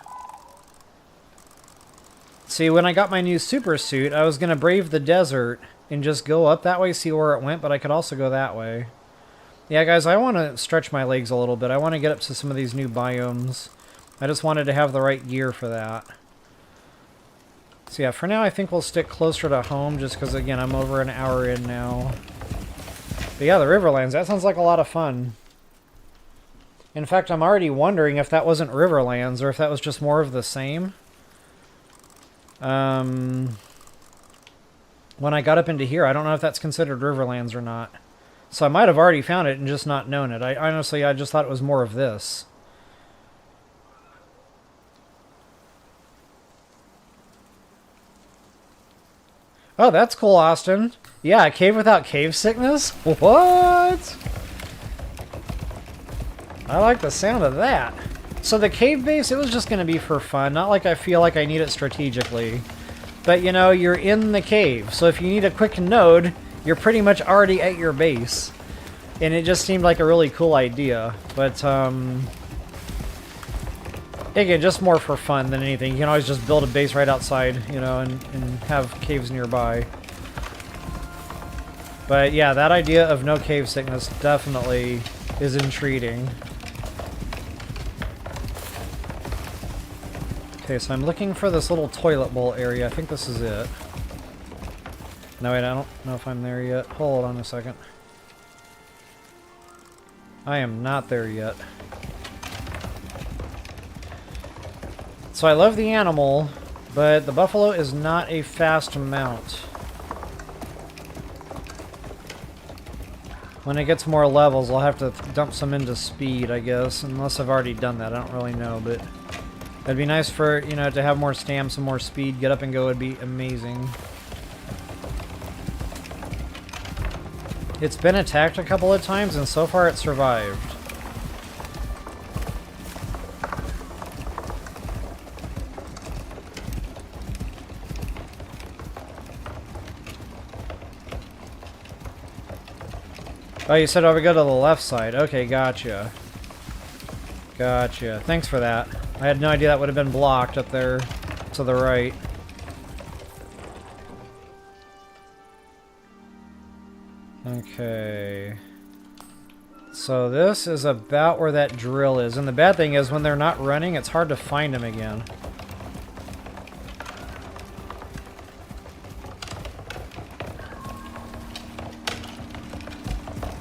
See, when I got my new super suit, I was going to brave the desert and just go up that way, see where it went, but I could also go that way. Yeah, guys, I want to stretch my legs a little bit. I want to get up to some of these new biomes. I just wanted to have the right gear for that. So yeah, for now I think we'll stick closer to home just because, again, I'm over an hour in now. But yeah, the Riverlands, that sounds like a lot of fun. In fact, I'm already wondering if that wasn't Riverlands or if that was just more of the same. When I got up into here, I don't know if that's considered Riverlands or not. So I might have already found it and just not known it. I just thought it was more of this. Oh, that's cool, Austin. Yeah, a cave without cave sickness? What? I like the sound of that. So the cave base, it was just going to be for fun. Not like I feel like I need it strategically. But, you know, you're in the cave. So if you need a quick node, you're pretty much already at your base. And it just seemed like a really cool idea. But, again, just more for fun than anything. You can always just build a base right outside, you know, and have caves nearby. But yeah, that idea of no cave sickness definitely is intriguing. Okay, so I'm looking for this little toilet bowl area. I think this is it. No, wait, I don't know if I'm there yet. Hold on a second. I am not there yet. So I love the animal, but the buffalo is not a fast mount. When it gets more levels, I'll have to dump some into speed, I guess. Unless I've already done that, I don't really know, but it'd be nice for, you know, to have more stam, some more speed, get up and go would be amazing. It's been attacked a couple of times, and so far it survived. Oh, you said, oh, we go to the left side. Okay, gotcha. Gotcha. Thanks for that. I had no idea that would have been blocked up there to the right. Okay. So this is about where that drill is. And the bad thing is, when they're not running, it's hard to find them again.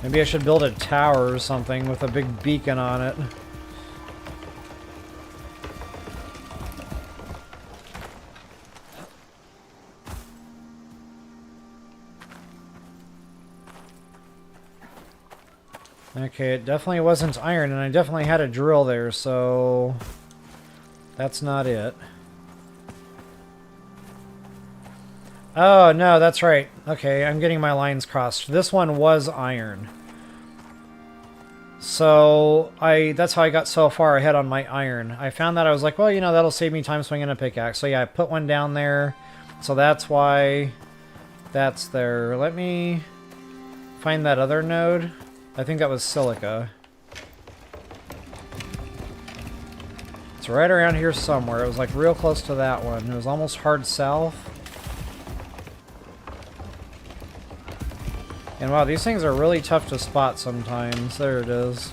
Maybe I should build a tower or something with a big beacon on it. Okay, it definitely wasn't iron, and I definitely had a drill there, so that's not it. Oh, no, that's right. Okay, I'm getting my lines crossed. This one was iron. So, that's how I got so far ahead on my iron. I found that I was like, well, you know, that'll save me time swinging a pickaxe. So yeah, I put one down there. So that's why that's there. Let me find that other node. I think that was silica. It's right around here somewhere. It was like real close to that one. It was almost hard south. And wow, these things are really tough to spot sometimes. There it is.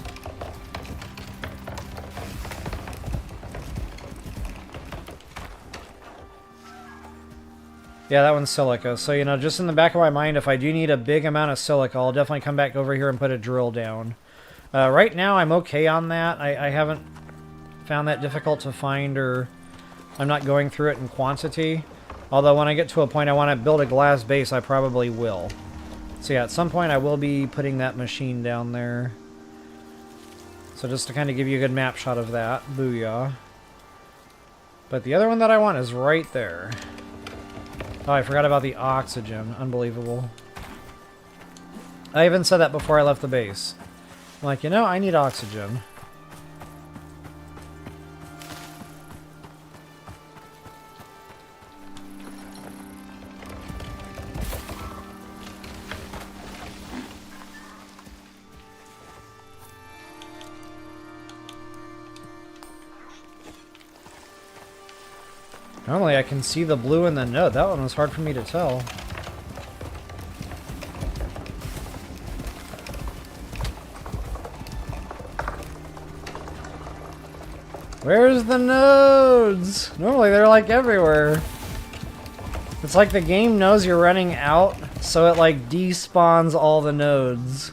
Yeah, that one's silica. So, you know, just in the back of my mind, if I do need a big amount of silica, I'll definitely come back over here and put a drill down. Right now, I'm okay on that. I haven't found that difficult to find, or I'm not going through it in quantity. Although when I get to a point I want to build a glass base, I probably will. So yeah, at some point I will be putting that machine down there. So just to kind of give you a good map shot of that. Booyah. But the other one that I want is right there. Oh, I forgot about the oxygen. Unbelievable. I even said that before I left the base. I'm like, you know, I need oxygen. Normally I can see the blue in the node. That one was hard for me to tell. Where's the nodes? Normally they're like everywhere. It's like the game knows you're running out, so it like despawns all the nodes.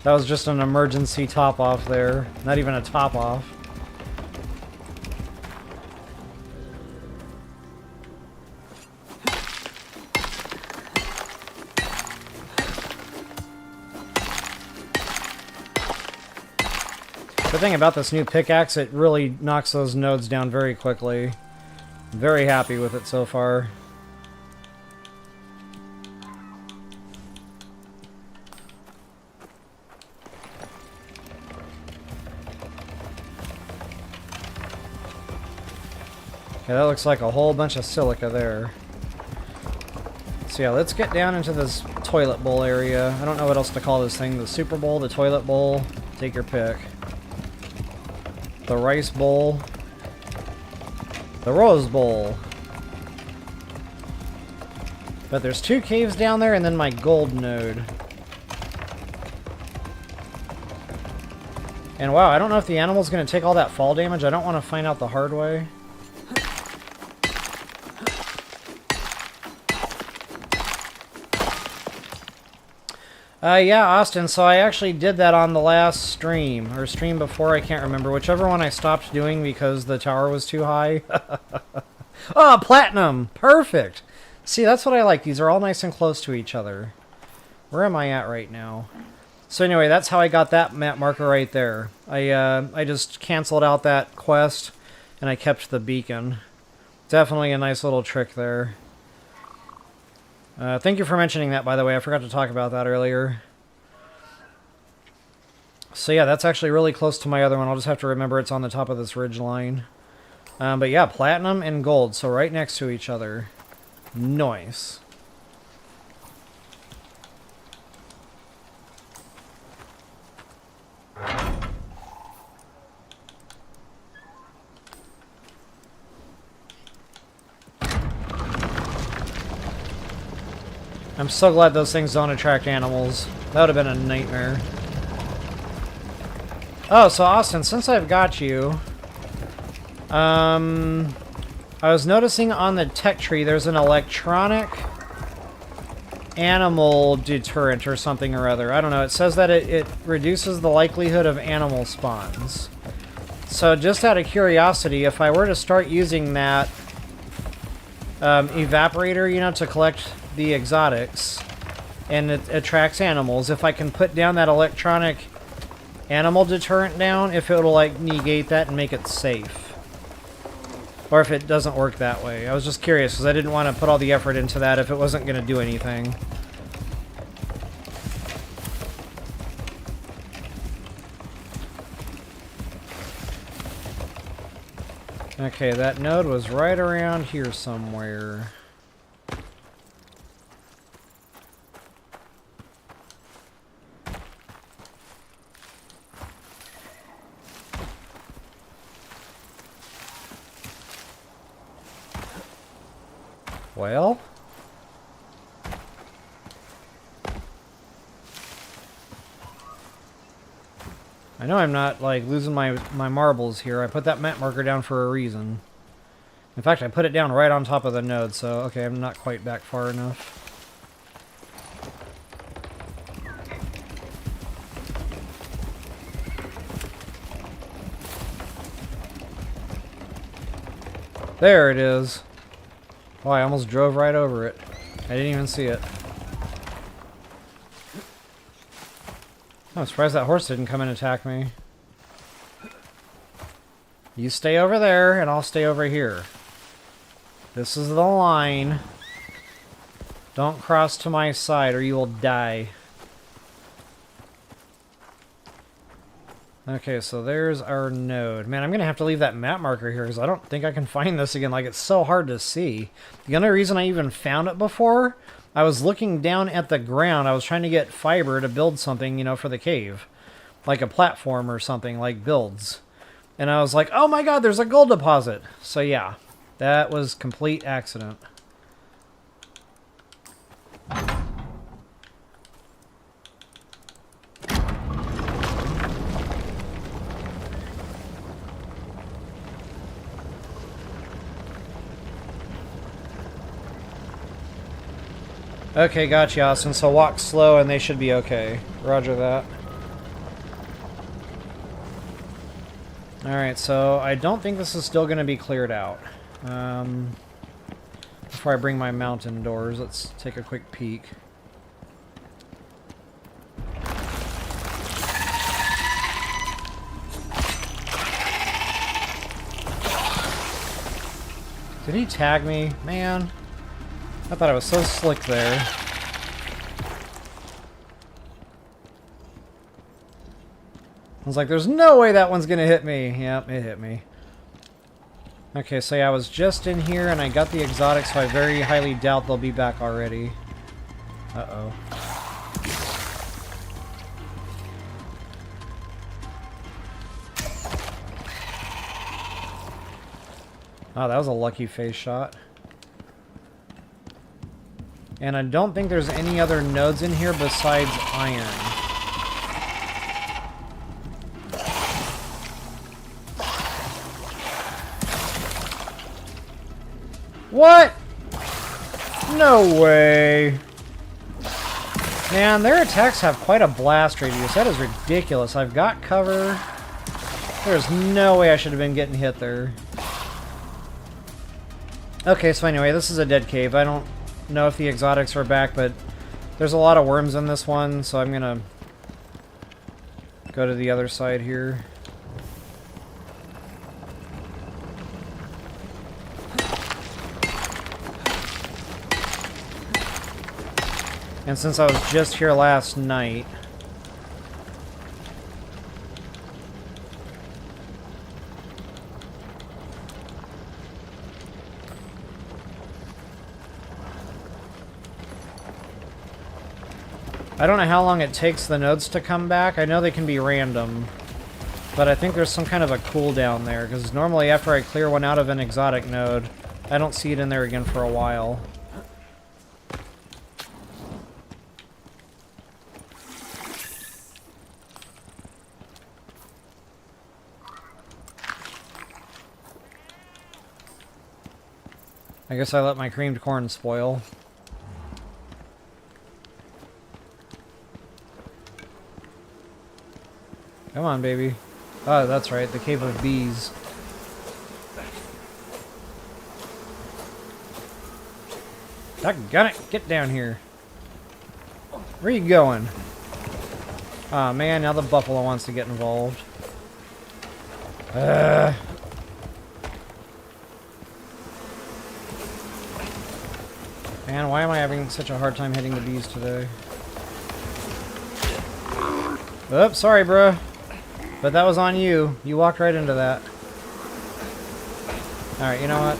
That was just an emergency top off there. Not even a top off. The thing about this new pickaxe, it really knocks those nodes down very quickly. Very happy with it so far. Okay, that looks like a whole bunch of silica there. So yeah, let's get down into this toilet bowl area. I don't know what else to call this thing. The Super Bowl, the toilet bowl. Take your pick. The rice bowl. The Rose Bowl. But there's 2 caves down there and then my gold node. And wow, I don't know if the animal's going to take all that fall damage. I don't want to find out the hard way. Yeah, Austin, so I actually did that on the last stream, or stream before, I can't remember, whichever one I stopped doing because the tower was too high. Oh, platinum! Perfect! See, that's what I like. These are all nice and close to each other. Where am I at right now? So anyway, that's how I got that map marker right there. I just canceled out that quest, and I kept the beacon. Definitely a nice little trick there. Thank you for mentioning that, by the way. I forgot to talk about that earlier. So yeah, that's actually really close to my other one. I'll just have to remember it's on the top of this ridge line. But yeah, platinum and gold, so right next to each other. Nice. I'm so glad those things don't attract animals. That would have been a nightmare. Oh, so Austin, since I've got you, I was noticing on the tech tree there's an electronic animal deterrent or something or other. I don't know. It says that it reduces the likelihood of animal spawns. So just out of curiosity, if I were to start using that evaporator, you know, to collect the exotics, and it attracts animals, if I can put down that electronic animal deterrent down, if it'll like negate that and make it safe. Or if it doesn't work that way. I was just curious because I didn't want to put all the effort into that if it wasn't going to do anything. Okay, that node was right around here somewhere. Well, I know I'm not like losing my marbles here. I put that map marker down for a reason. In fact, I put it down right on top of the node, so okay, I'm not quite back far enough. There it is. Oh, I almost drove right over it. I didn't even see it. Oh, I'm surprised that horse didn't come and attack me. You stay over there, and I'll stay over here. This is the line. Don't cross to my side, or you will die. Okay, so there's our node. Man, I'm going to have to leave that map marker here because I don't think I can find this again. Like, it's so hard to see. The only reason I even found it before, I was looking down at the ground. I was trying to get fiber to build something, you know, for the cave. Like a platform or something, like builds. And I was like, oh my god, there's a gold deposit. So yeah, that was complete accident. Okay, gotcha, Austin. So walk slow and they should be okay. Roger that. Alright, so I don't think this is still going to be cleared out. Before I bring my mount indoors, let's take a quick peek. Did he tag me? Man. I thought I was so slick there. I was like, there's no way that one's gonna hit me. Yep, it hit me. Okay, so yeah, I was just in here and I got the exotic, so I very highly doubt they'll be back already. Uh-oh. Oh, that was a lucky face shot. And I don't think there's any other nodes in here besides iron. What? No way. Man, their attacks have quite a blast radius. That is ridiculous. I've got cover. There's no way I should have been getting hit there. Okay, so anyway, this is a dead cave. I don't know if the exotics are back, but there's a lot of worms in this one, so I'm gonna go to the other side here. And since I was just here last night... I don't know how long it takes the nodes to come back. I know they can be random. But I think there's some kind of a cooldown there, because normally after I clear one out of an exotic node, I don't see it in there again for a while. I guess I let my creamed corn spoil. Come on, baby. Oh, that's right, the Cave of Bees. Doggone it, get down here. Where are you going? Aw, man, now the buffalo wants to get involved. Man, why am I having such a hard time hitting the bees today? Oops, sorry, bruh. But that was on you. You walked right into that. Alright, you know what?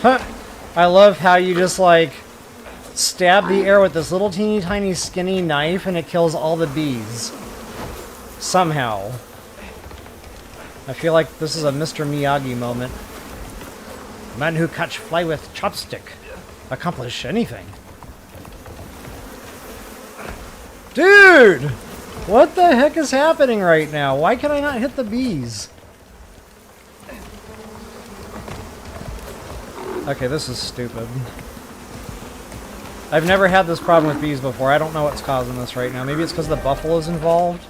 Huh. I love how you just, like, stab the air with this little teeny tiny skinny knife and it kills all the bees. Somehow. I feel like this is a Mr. Miyagi moment. Men who catch fly with chopstick accomplish anything. Dude! What the heck is happening right now? Why can I not hit the bees? Okay, this is stupid. I've never had this problem with bees before. I don't know what's causing this right now. Maybe it's because the buffalo's involved?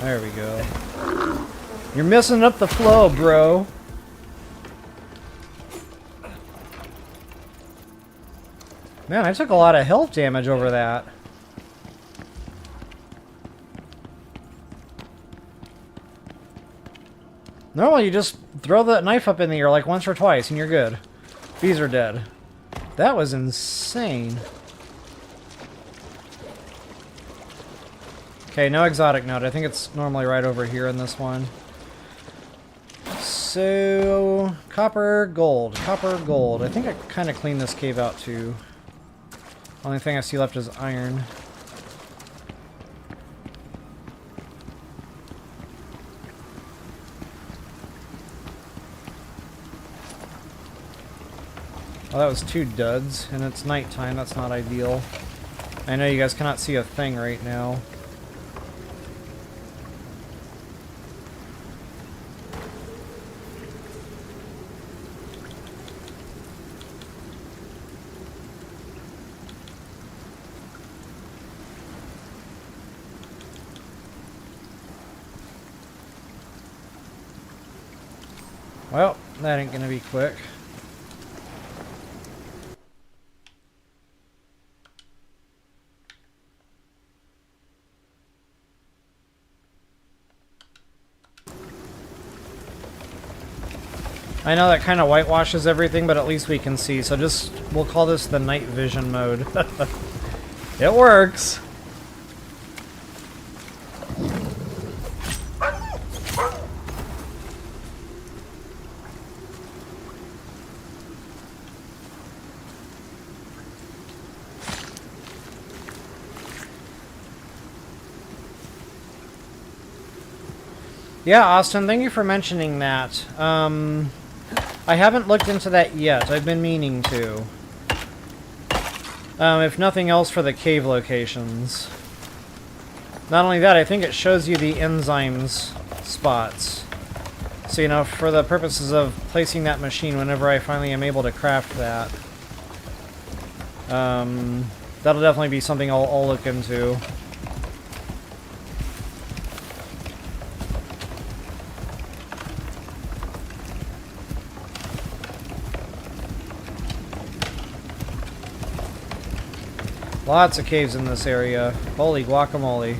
There we go. You're messing up the flow, bro. Man, I took a lot of health damage over that. Normally you just throw the knife up in the air like once or twice and you're good. Bees are dead. That was insane. Okay, no exotic node. I think it's normally right over here in this one. So, copper, gold. Copper, gold. I think I kind of cleaned this cave out too. Only thing I see left is iron. Well, that was 2 duds, and it's nighttime. That's not ideal. I know you guys cannot see a thing right now. Well, that ain't gonna be quick. I know that kind of whitewashes everything, but at least we can see. So just, we'll call this the night vision mode. It works. Yeah, Austin, thank you for mentioning that. I haven't looked into that yet. I've been meaning to. If nothing else, for the cave locations. Not only that, I think it shows you the enzymes spots. So, you know, for the purposes of placing that machine whenever I finally am able to craft that. That'll definitely be something I'll look into. Lots of caves in this area. Holy guacamole.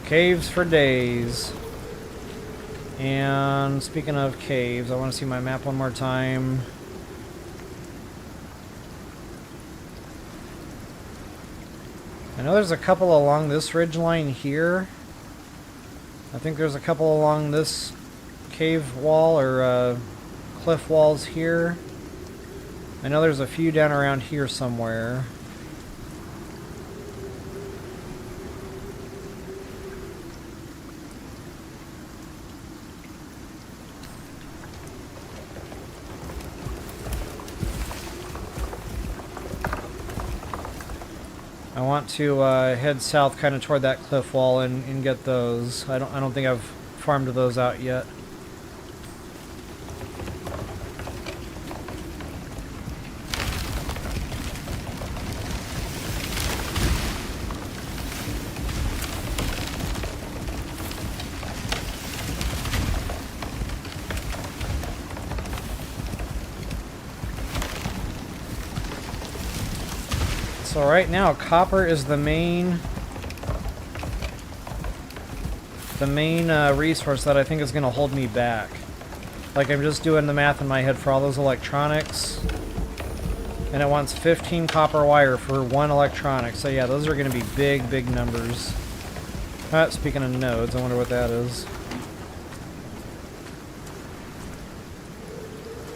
Caves for days. And speaking of caves, I want to see my map one more time. I know there's a couple along this ridge line here. I think there's a couple along this cave wall or cliff walls here. I know there's a few down around here somewhere. I want to head south kind of toward that cliff wall and get those. I don't think I've farmed those out yet. So right now, copper is the main resource that I think is going to hold me back. Like, I'm just doing the math in my head for all those electronics. And it wants 15 copper wire for one electronic. So yeah, those are going to be big, big numbers. Speaking of nodes, I wonder what that is.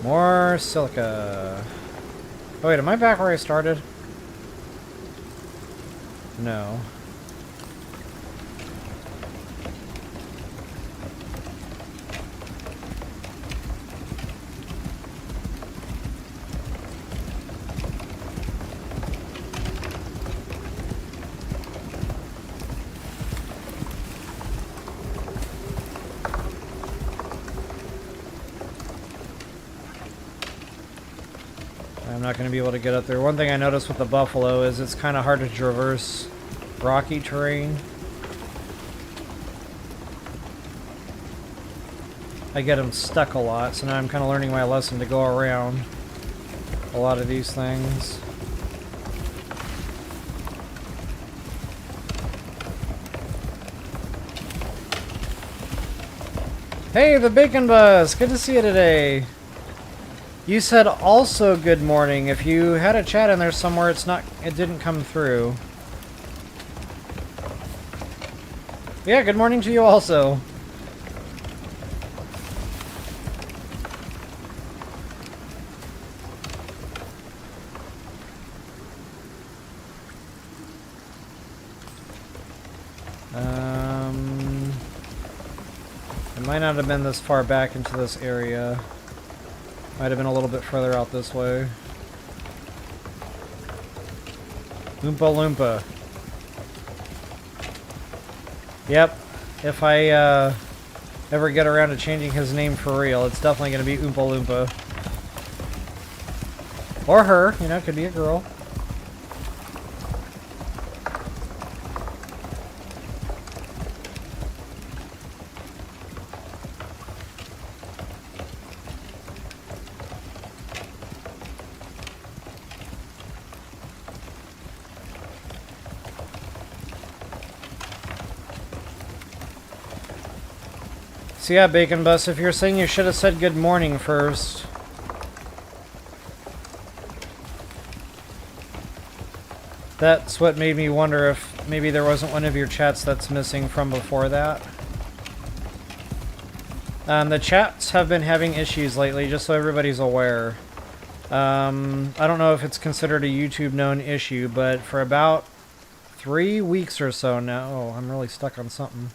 More silica. Oh wait, am I back where I started? No. I'm not going to be able to get up there. One thing I noticed with the buffalo is it's kind of hard to traverse rocky terrain. I get them stuck a lot, so now I'm kind of learning my lesson to go around a lot of these things. Hey, the Bacon Bus! Good to see you today. You said also good morning. If you had a chat in there somewhere, it didn't come through. Yeah, good morning to you also. It might not have been this far back into this area. Might have been a little bit further out this way. Oompa Loompa. Yep. If I ever get around to changing his name for real, it's definitely going to be Oompa Loompa. Or her. You know, it could be a girl. So yeah, Bacon Bus, if you're saying you should have said good morning first. That's what made me wonder if maybe there wasn't one of your chats that's missing from before that. The chats have been having issues lately, just so everybody's aware. I don't know if it's considered a YouTube known issue, but for about 3 weeks or so now... Oh, I'm really stuck on something.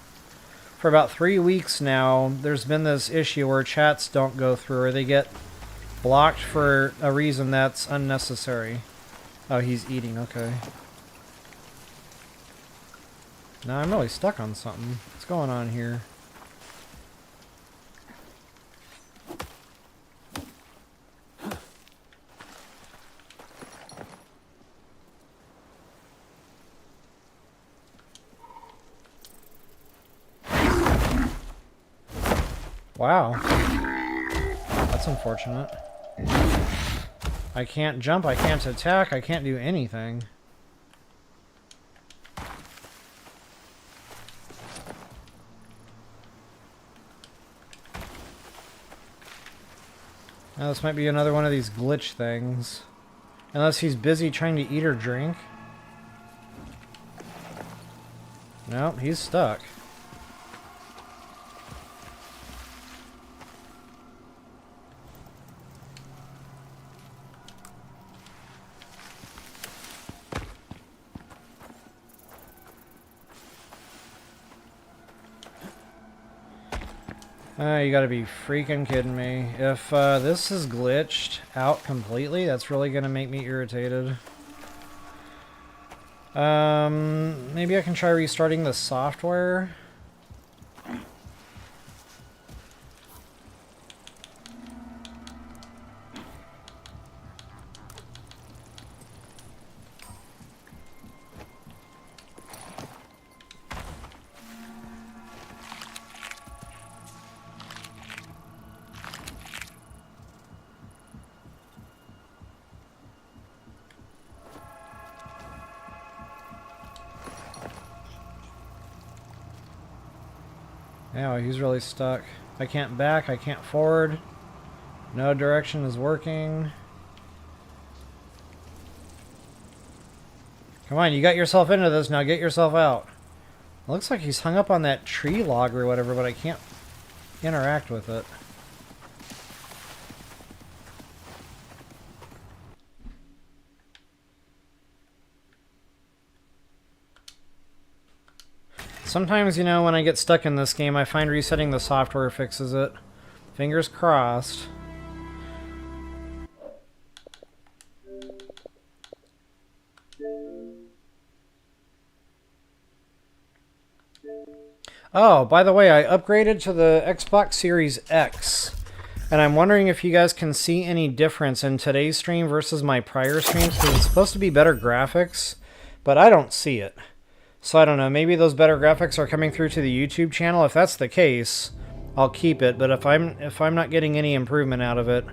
For about 3 weeks now, there's been this issue where chats don't go through, or they get blocked for a reason that's unnecessary. Oh, he's eating, okay. No, I'm really stuck on something. What's going on here? Wow. That's unfortunate. I can't jump, I can't attack, I can't do anything. Now this might be another one of these glitch things. Unless he's busy trying to eat or drink. Nope, he's stuck. You gotta be freaking kidding me. If this is glitched out completely, that's really gonna make me irritated. Maybe I can try restarting the software. Yeah, he's really stuck. I can't back, I can't forward. No direction is working. Come on, you got yourself into this, now get yourself out. It looks like he's hung up on that tree log or whatever, but I can't interact with it. Sometimes, you know, when I get stuck in this game, I find resetting the software fixes it. Fingers crossed. Oh, by the way, I upgraded to the Xbox Series X. And I'm wondering if you guys can see any difference in today's stream versus my prior streams, because it's supposed to be better graphics, but I don't see it. So I don't know, maybe those better graphics are coming through to the YouTube channel. If that's the case, I'll keep it. But if I'm not getting any improvement out of it,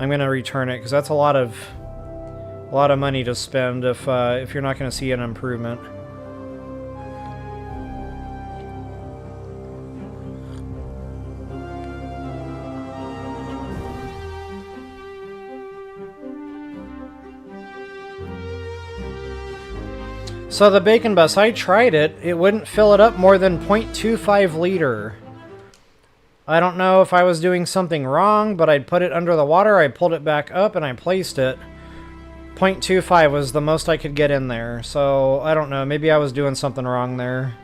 I'm gonna return it, because that's a lot of money to spend if you're not gonna see an improvement. So the Bacon Bus, I tried it. It wouldn't fill it up more than 0.25 liter. I don't know if I was doing something wrong, but I'd put it under the water, I pulled it back up, and I placed it. 0.25 was the most I could get in there. So, I don't know. Maybe I was doing something wrong there.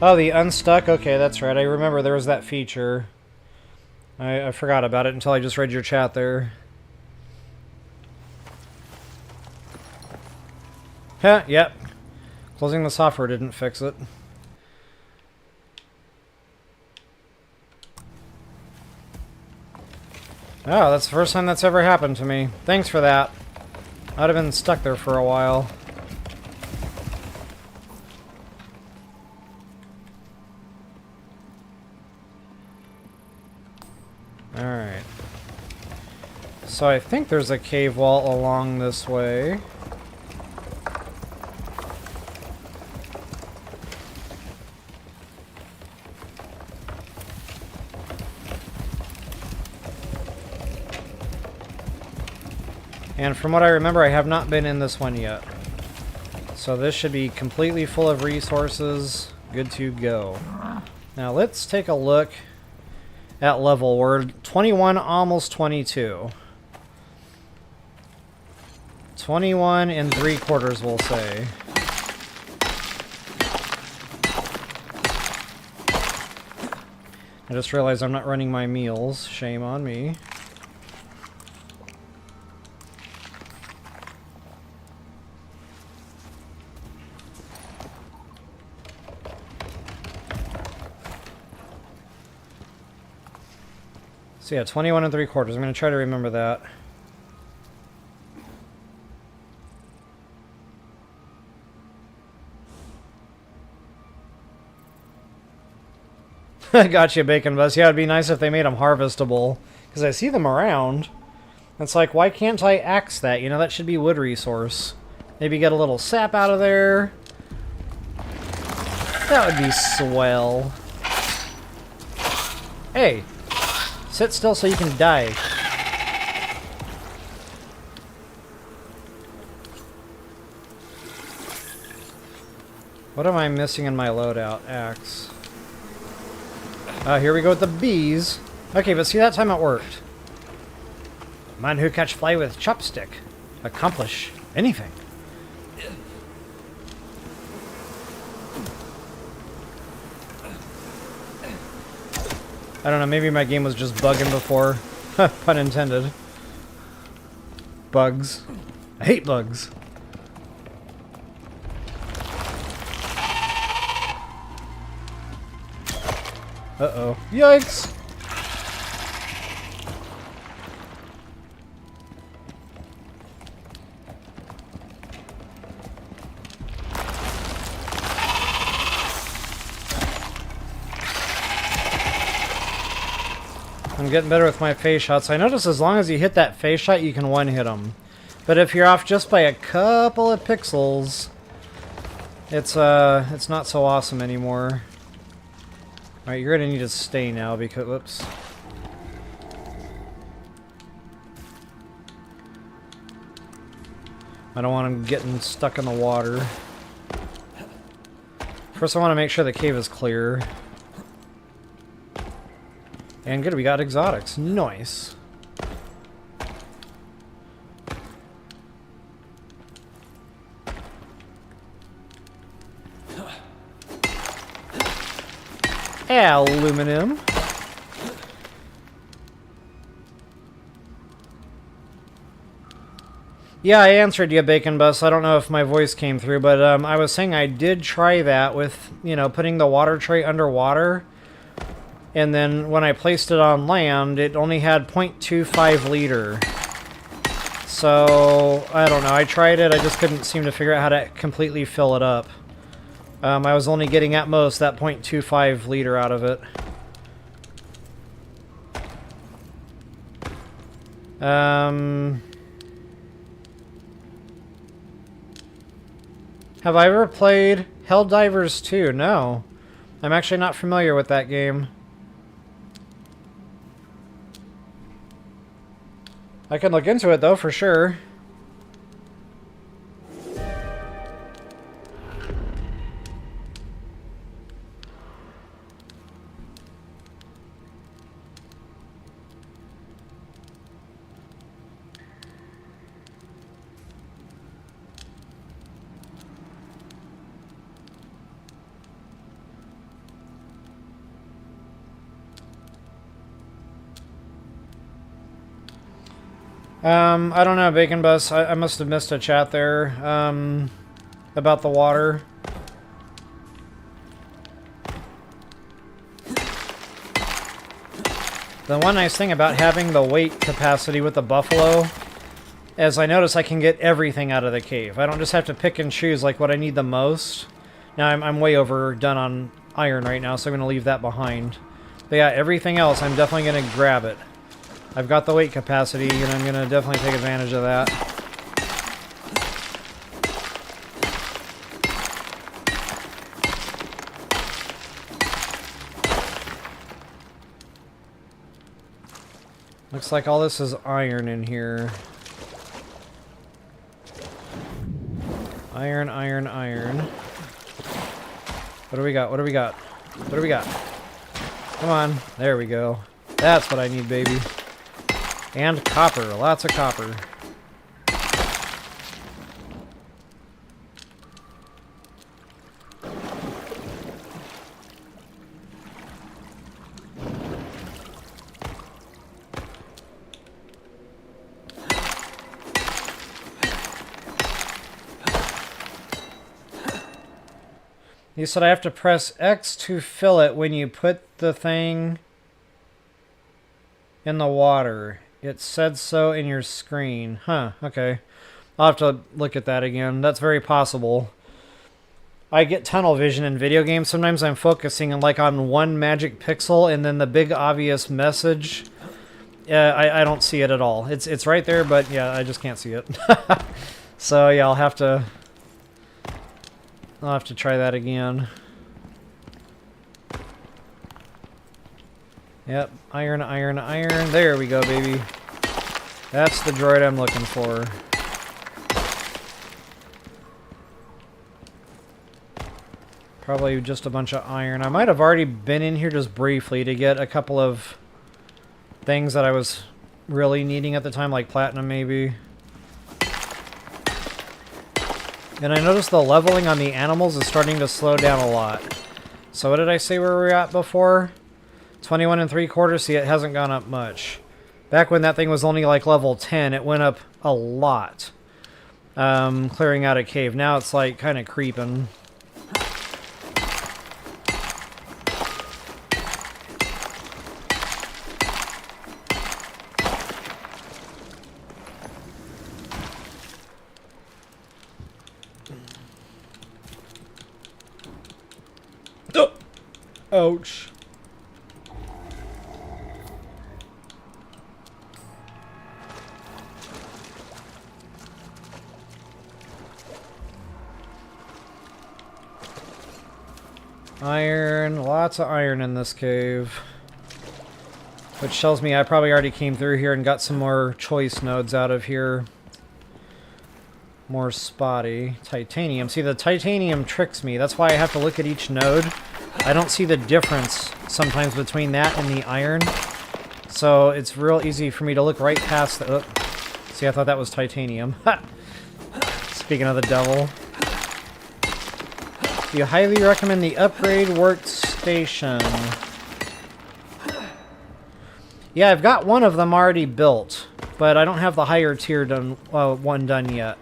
Oh, the unstuck? Okay, that's right. I remember there was that feature. I forgot about it until I just read your chat there. Huh, yep. Closing the software didn't fix it. Oh, that's the first time that's ever happened to me. Thanks for that. I'd have been stuck there for a while. Alright. So I think there's a cave wall along this way. And from what I remember, I have not been in this one yet. So this should be completely full of resources. Good to go. Now let's take a look at level. We're 21, almost 22. 21 and 3/4, we'll say. I just realized I'm not running my meals. Shame on me. So yeah, 21 and 3/4. I'm going to try to remember that. Gotcha, Bacon Bus. Yeah, it'd be nice if they made them harvestable. Because I see them around. It's like, why can't I axe that? You know, that should be wood resource. Maybe get a little sap out of there. That would be swell. Hey! Sit still so you can die. What am I missing in my loadout? Axe. Here we go with the bees. Okay, but see, that time it worked. Man who catch fly with chopstick. Accomplish anything. I don't know, maybe my game was just bugging before. Pun intended. Bugs. I hate bugs. Uh-oh. Yikes! I'm getting better with my phase shots. I notice as long as you hit that phase shot, you can one-hit them. But if you're off just by a couple of pixels, it's not so awesome anymore. Alright, you're gonna need to stay now because... Whoops. I don't want him getting stuck in the water. First I want to make sure the cave is clear. And good, we got exotics. Nice. Aluminum. Yeah, I answered you, Bacon Bus. I don't know if my voice came through, but I was saying I did try that with, you know, putting the water tray underwater. And then when I placed it on land, it only had 0.25 liter. So, I don't know. I tried it. I just couldn't seem to figure out how to completely fill it up. I was only getting at most that 0.25 liter out of it. Have I ever played Helldivers 2? No. I'm actually not familiar with that game. I can look into it though, for sure. I don't know, Bacon Bus. I must have missed a chat there, about the water. The one nice thing about having the weight capacity with the buffalo is I notice I can get everything out of the cave. I don't just have to pick and choose like what I need the most. Now I'm way overdone on iron right now, so I'm going to leave that behind. But yeah, everything else, I'm definitely going to grab it. I've got the weight capacity, and I'm going to definitely take advantage of that. Looks like all this is iron in here. Iron, iron, iron. What do we got? What do we got? What do we got? Come on. There we go. That's what I need, baby. And copper. Lots of copper. You said I have to press X to fill it when you put the thing in the water. It said so in your screen. Huh, okay. I'll have to look at that again. That's very possible. I get tunnel vision in video games. Sometimes I'm focusing on one magic pixel and then the big obvious message. I don't see it at all. It's right there, but yeah, I just can't see it. So yeah, I'll have to try that again. Yep, iron, iron, iron. There we go, baby. That's the droid I'm looking for. Probably just a bunch of iron. I might have already been in here just briefly to get a couple of things that I was really needing at the time, like platinum maybe. And I noticed the leveling on the animals is starting to slow down a lot. So what did I say where we were at before? 21 3/4. See, it hasn't gone up much. Back when that thing was only like level 10, it went up a lot. Clearing out a cave. Now it's like kind of creeping. Ouch. Iron, lots of iron in this cave. Which tells me I probably already came through here and got some more choice nodes out of here. More spotty. Titanium. See, the titanium tricks me. That's why I have to look at each node. I don't see the difference sometimes between that and the iron. So it's real easy for me to look right past the... Oh. See, I thought that was titanium. Ha! Speaking of the devil. You highly recommend the upgrade workstation. Yeah, I've got one of them already built, but I don't have the higher tier one done yet.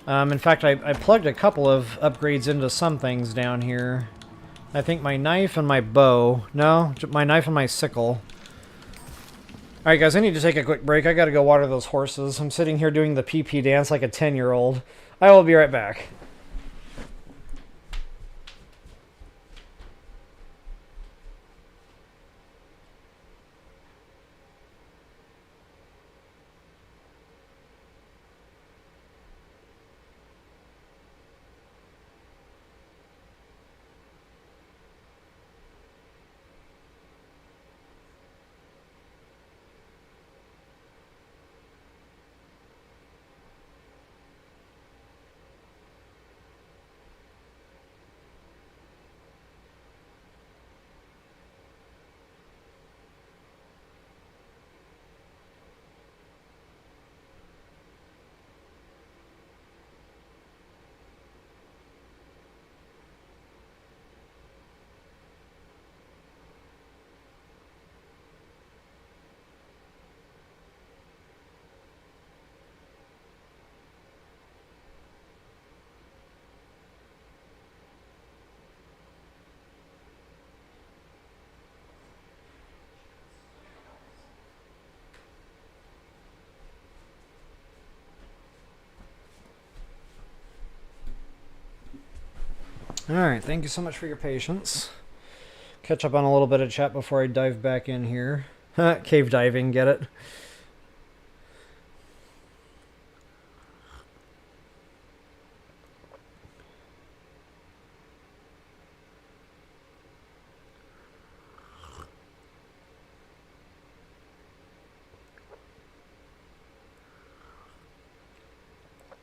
In fact, I plugged a couple of upgrades into some things down here. I think my knife and my bow. No, my knife and my sickle. Alright guys, I need to take a quick break. I gotta go water those horses. I'm sitting here doing the pee-pee dance like a 10-year-old. I will be right back. Alright, thank you so much for your patience. Catch up on a little bit of chat before I dive back in here. Cave diving, get it?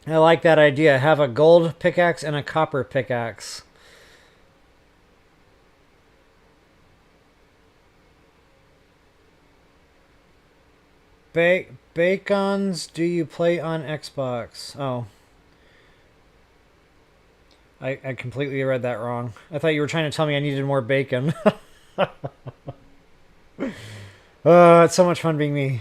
I like that idea. Have a gold pickaxe and a copper pickaxe. Bacons, do you play on Xbox? Oh. I completely read that wrong. I thought you were trying to tell me I needed more bacon. Oh, it's so much fun being me.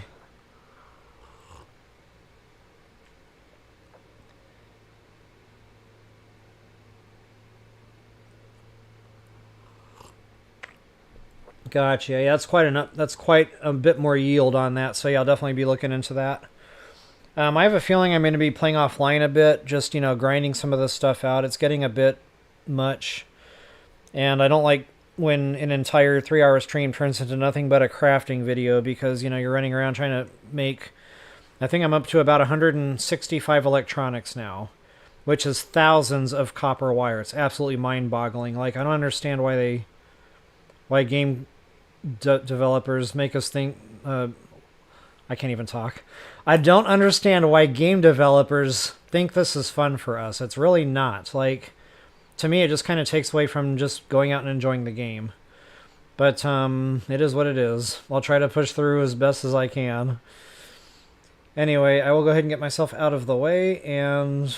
Gotcha. Yeah, that's quite a bit more yield on that. So yeah, I'll definitely be looking into that. I have a feeling I'm going to be playing offline a bit, just, you know, grinding some of this stuff out. It's getting a bit much. And I don't like when an entire 3-hour stream turns into nothing but a crafting video because, you know, you're running around trying to make... I think I'm up to about 165 electronics now, which is thousands of copper wire. It's absolutely mind-boggling. Like, I don't understand why game developers make us think... I can't even talk. I don't understand why game developers think this is fun for us. It's really not. Like, to me, it just kind of takes away from just going out and enjoying the game. But it is what it is. I'll try to push through as best as I can. Anyway, I will go ahead and get myself out of the way, and...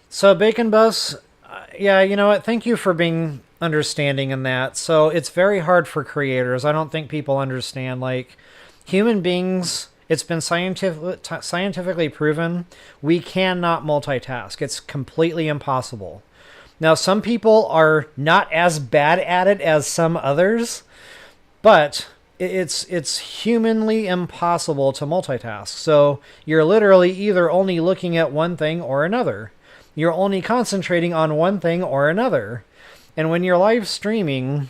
So, Bacon Bus, yeah, you know what? Thank you for being understanding in that. So, it's very hard for creators. I don't think people understand. Like, human beings, it's been scientifically proven, we cannot multitask. It's completely impossible. Now, some people are not as bad at it as some others, but it's humanly impossible to multitask. So, you're literally either only looking at one thing or another. You're only concentrating on one thing or another. And when you're live streaming,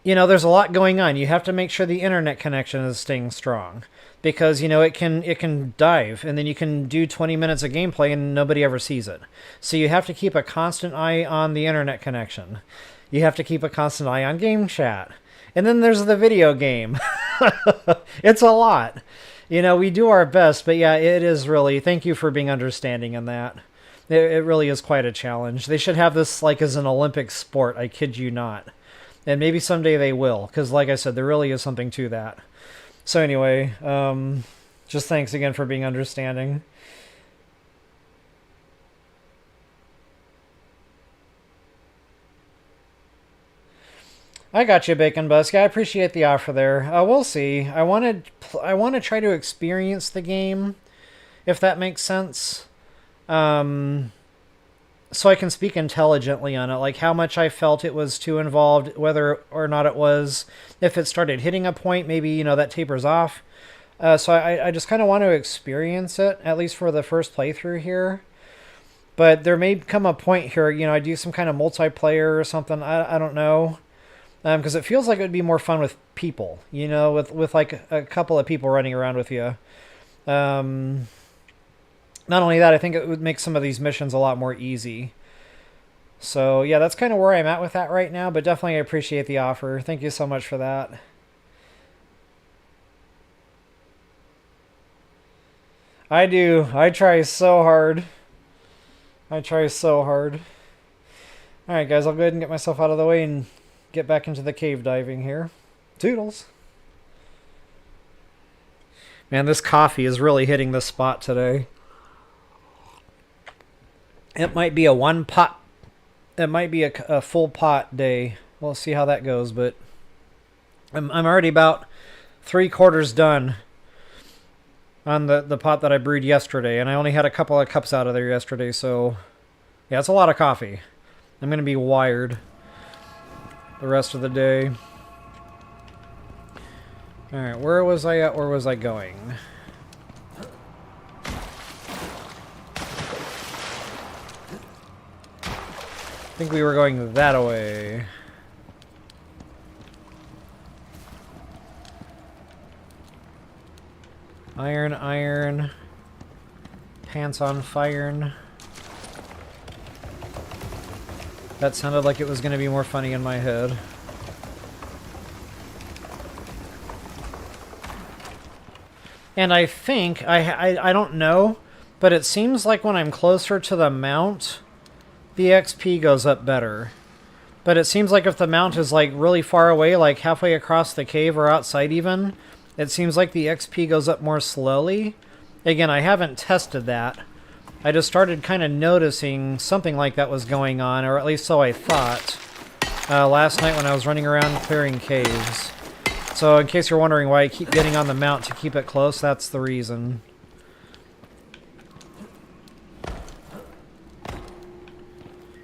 you know, there's a lot going on. You have to make sure the internet connection is staying strong. Because, you know, it can dive, and then you can do 20 minutes of gameplay and nobody ever sees it. So you have to keep a constant eye on the internet connection. You have to keep a constant eye on game chat. And then there's the video game. It's a lot. You know, we do our best, but yeah, it is really... Thank you for being understanding in that. It really is quite a challenge. They should have this, like, as an Olympic sport. I kid you not. And maybe someday they will, because, like I said, there really is something to that. So anyway, just thanks again for being understanding. I got you, Bacon Busk. I appreciate the offer there. We'll see. I want to try to experience the game, if that makes sense. So I can speak intelligently on it, like how much I felt it was too involved, whether or not it was. If it started hitting a point, maybe, you know, that tapers off. So I just kind of want to experience it, at least for the first playthrough here. But there may come a point here, you know, I do some kind of multiplayer or something. I don't know. Because it feels like it would be more fun with people, you know, with like a couple of people running around with you. Not only that, I think it would make some of these missions a lot more easy. So, yeah, that's kind of where I'm at with that right now, but definitely I appreciate the offer. Thank you so much for that. I do. I try so hard. I try so hard. Alright, guys, I'll go ahead and get myself out of the way and get back into the cave diving here. Toodles. Man, this coffee is really hitting the spot today. It might be a one pot. It might be a full pot day. We'll see how that goes, but I'm already about 3/4 done on the pot that I brewed yesterday, and I only had a couple of cups out of there yesterday, so yeah, it's a lot of coffee. I'm going to be wired the rest of the day. Alright, where was I at? Where was I going? I think we were going that way. Iron, iron. Pants on fire. That sounded like it was going to be more funny in my head. And I think, I don't know, but it seems like when I'm closer to the mount, the XP goes up better. But it seems like if the mount is like really far away, like halfway across the cave or outside even, it seems like the XP goes up more slowly. Again, I haven't tested that. I just started kind of noticing something like that was going on, or at least so I thought, last night when I was running around clearing caves. So in case you're wondering why I keep getting on the mount to keep it close, that's the reason.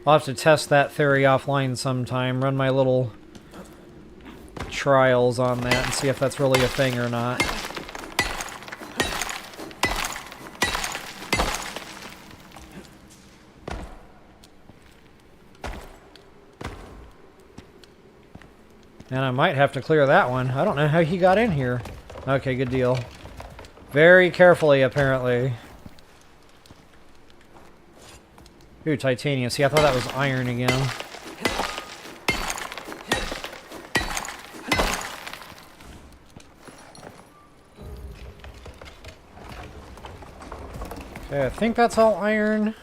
I'll have to test that theory offline sometime, run my little trials on that and see if that's really a thing or not. And I might have to clear that one. I don't know how he got in here. Okay, good deal. Very carefully, apparently. Ooh, titanium. See, I thought that was iron again. Okay, I think that's all iron.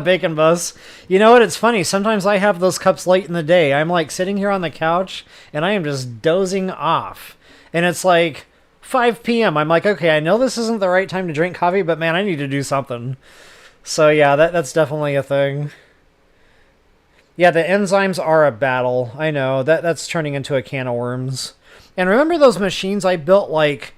Bacon bus. You know what? It's funny. Sometimes I have those cups late in the day. I'm like sitting here on the couch and I am just dozing off. And it's like 5 p.m. I'm like, okay, I know this isn't the right time to drink coffee, but man, I need to do something. So yeah, that's definitely a thing. Yeah, the enzymes are a battle. I know. That's turning into a can of worms. And remember those machines I built like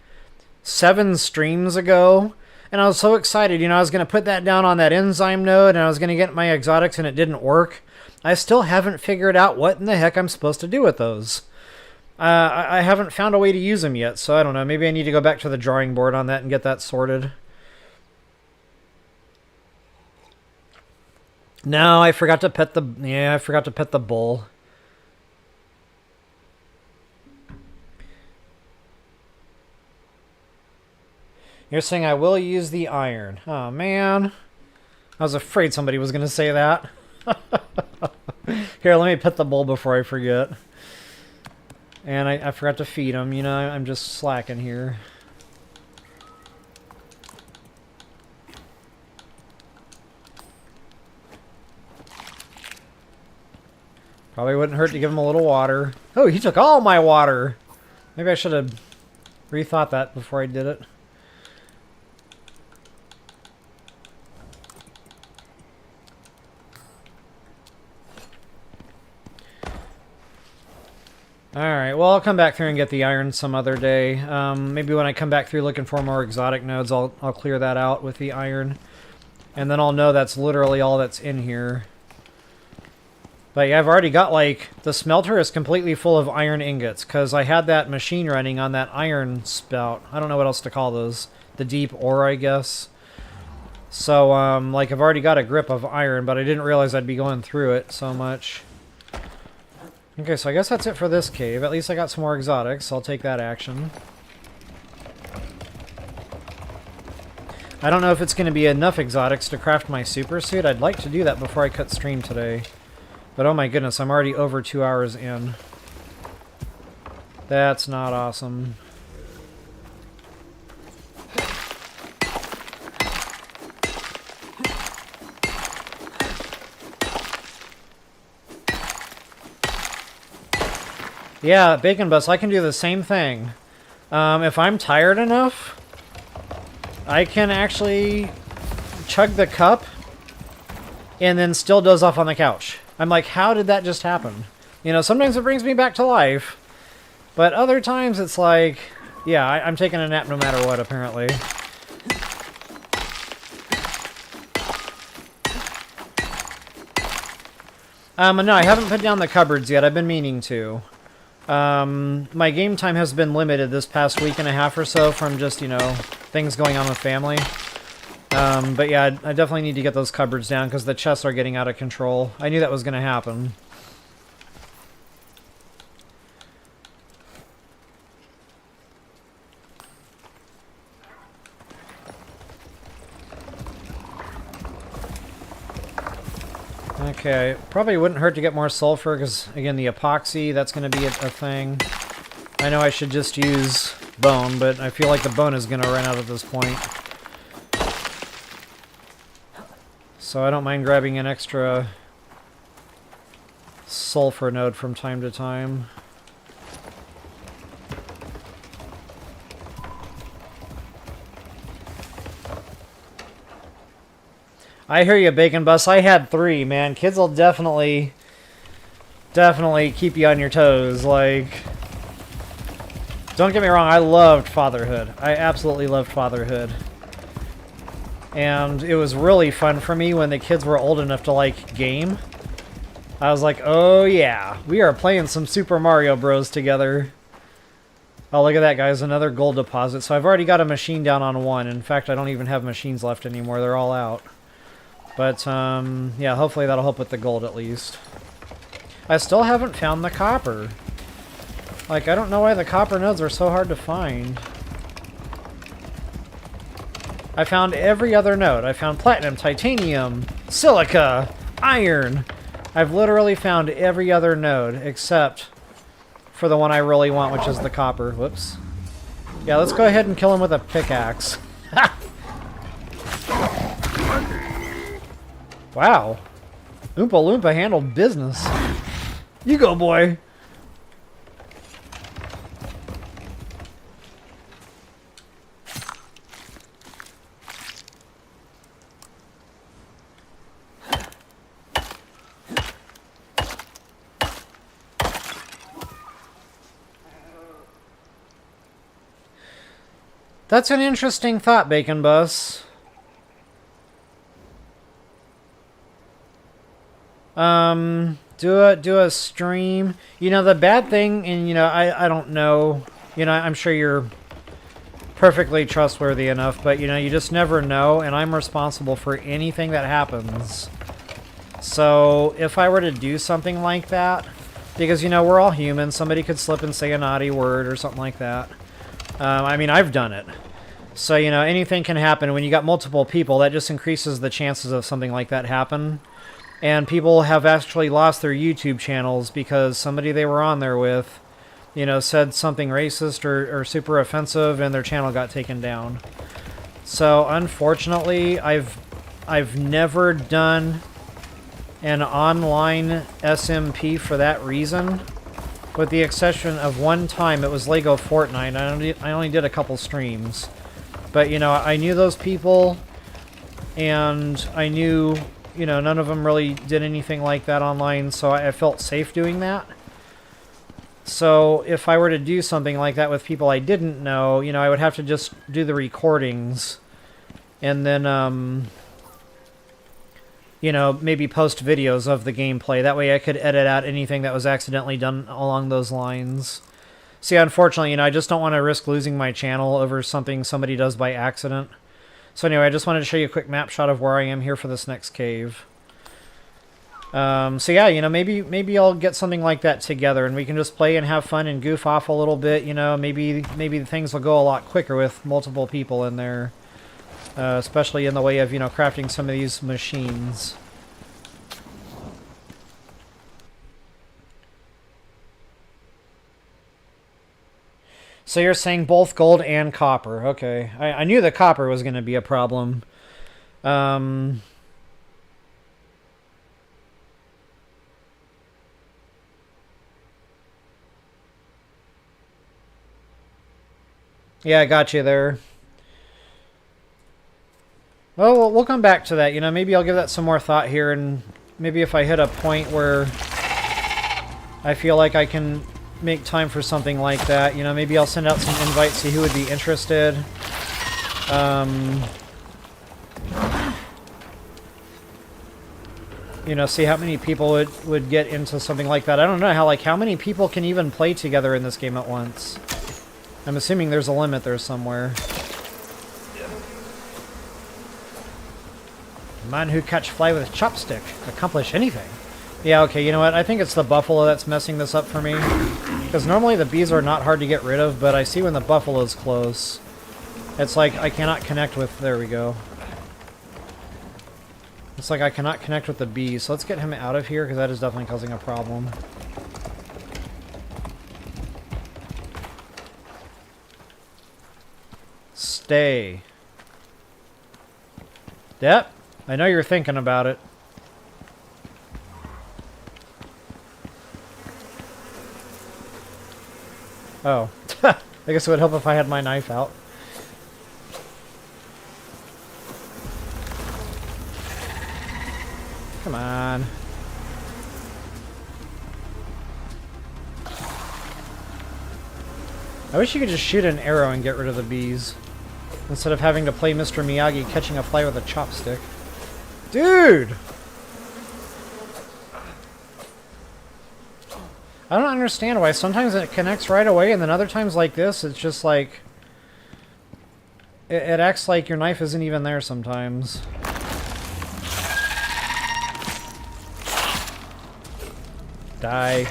7 streams ago? And I was so excited, you know, I was going to put that down on that enzyme node and I was going to get my exotics and it didn't work. I still haven't figured out what in the heck I'm supposed to do with those. I haven't found a way to use them yet, so I don't know. Maybe I need to go back to the drawing board on that and get that sorted. No, I forgot to pet the... Yeah, I forgot to pet the bull. You're saying I will use the iron. Oh, man. I was afraid somebody was going to say that. Here, let me pet the bull before I forget. And I forgot to feed him. You know, I'm just slacking here. Probably wouldn't hurt to give him a little water. Oh, he took all my water. Maybe I should have rethought that before I did it. Alright, well, I'll come back through and get the iron some other day. Maybe when I come back through looking for more exotic nodes, I'll clear that out with the iron. And then I'll know that's literally all that's in here. But yeah, I've already got, like, the smelter is completely full of iron ingots, because I had that machine running on that iron spout. I don't know what else to call those. The deep ore, I guess. So, like, I've already got a grip of iron, but I didn't realize I'd be going through it so much. Okay, so I guess that's it for this cave. At least I got some more exotics, so I'll take that action. I don't know if it's going to be enough exotics to craft my super suit. I'd like to do that before I cut stream today. But oh my goodness, I'm already over 2 hours in. That's not awesome. Yeah, Bacon Bus, I can do the same thing. If I'm tired enough, I can actually chug the cup and then still doze off on the couch. I'm like, how did that just happen? You know, sometimes it brings me back to life, but other times it's like, Yeah, I'm taking a nap no matter what, apparently. No, I haven't put down the cupboards yet. I've been meaning to. My game time has been limited this past week and a half or so from just, you know, things going on with family. But yeah, I definitely need to get those cupboards down because the chests are getting out of control. I knew that was going to happen. Okay, probably wouldn't hurt to get more sulfur because, again, the epoxy, that's going to be a thing. I know I should just use bone, but I feel like the bone is going to run out at this point. So I don't mind grabbing an extra sulfur node from time to time. I hear you, Bacon Bus. I had 3, man. Kids will definitely keep you on your toes. Like, don't get me wrong, I loved fatherhood. I absolutely loved fatherhood. And it was really fun for me when the kids were old enough to, like, game. I was like, oh yeah, we are playing some Super Mario Bros. Together. Oh, look at that, guys. Another gold deposit. So I've already got a machine down on 1. In fact, I don't even have machines left anymore. They're all out. But, yeah, hopefully that'll help with the gold at least. I still haven't found the copper. Like, I don't know why the copper nodes are so hard to find. I found every other node. I found platinum, titanium, silica, iron. I've literally found every other node except for the one I really want, which is the copper. Whoops. Yeah, let's go ahead and kill him with a pickaxe. Wow. Oompa Loompa handled business. You go, boy. That's an interesting thought, Bacon Bus. Do a stream. You know, the bad thing, and you know, I don't know, you know, I'm sure you're perfectly trustworthy enough, but you know, you just never know, and I'm responsible for anything that happens. So, if I were to do something like that, because you know, we're all human, somebody could slip and say a naughty word or something like that. I mean, I've done it. So, you know, anything can happen. When you got multiple people, that just increases the chances of something like that happen. And people have actually lost their YouTube channels because somebody they were on there with, you know, said something racist or super offensive and their channel got taken down. So, unfortunately, I've never done an online SMP for that reason. With the exception of one time, it was Lego Fortnite. I only did a couple streams. But, you know, I knew those people, and I knew, you know, none of them really did anything like that online, so I felt safe doing that. So, if I were to do something like that with people I didn't know, you know, I would have to just do the recordings, and then, you know, maybe post videos of the gameplay. That way I could edit out anything that was accidentally done along those lines. See, unfortunately, you know, I just don't want to risk losing my channel over something somebody does by accident. So anyway, I just wanted to show you a quick map shot of where I am here for this next cave. So yeah, you know, maybe I'll get something like that together and we can just play and have fun and goof off a little bit, you know, maybe things will go a lot quicker with multiple people in there. Especially in the way of, you know, crafting some of these machines. So you're saying both gold and copper. Okay. I knew the copper was going to be a problem. Yeah, I got you there. Well, we'll come back to that. You know, maybe I'll give that some more thought here, and maybe if I hit a point where I feel like I can make time for something like that. You know, maybe I'll send out some invites, see who would be interested. You know, see how many people would get into something like that. I don't know how many people can even play together in this game at once. I'm assuming there's a limit there somewhere. Man who catch fly with a chopstick. Accomplish anything. Yeah, okay, you know what? I think it's the buffalo that's messing this up for me. Because normally the bees are not hard to get rid of, but I see when the buffalo's close. It's like I cannot connect with... There we go. It's like I cannot connect with the bees. So let's get him out of here, because that is definitely causing a problem. Stay. Yep. I know you're thinking about it. Oh. I guess it would help if I had my knife out. Come on. I wish you could just shoot an arrow and get rid of the bees. Instead of having to play Mr. Miyagi catching a fly with a chopstick. Dude! I don't understand why sometimes it connects right away and then other times like this, it's just like... It acts like your knife isn't even there sometimes. Die.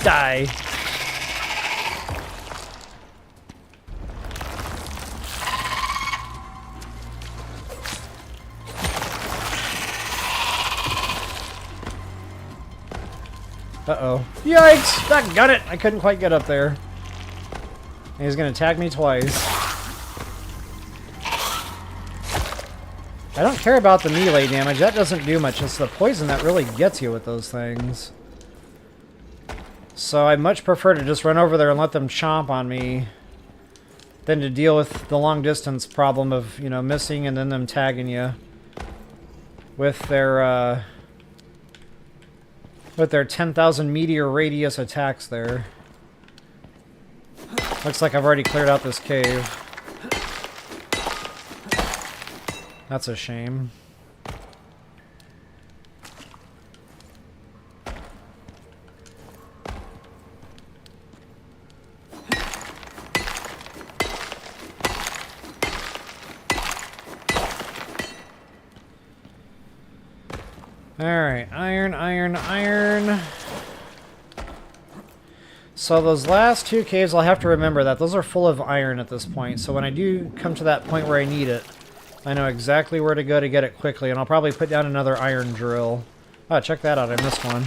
Die. Uh-oh. Yikes! That got it! I couldn't quite get up there. And he's gonna tag me twice. I don't care about the melee damage. That doesn't do much. It's the poison that really gets you with those things. So I much prefer to just run over there and let them chomp on me than to deal with the long distance problem of, you know, missing and then them tagging you with their 10,000 meteor radius attacks there. Looks like I've already cleared out this cave. That's a shame. Alright, iron, iron, iron. So those last two caves, I'll have to remember that. Those are full of iron at this point. So when I do come to that point where I need it, I know exactly where to go to get it quickly. And I'll probably put down another iron drill. Oh, check that out. I missed one.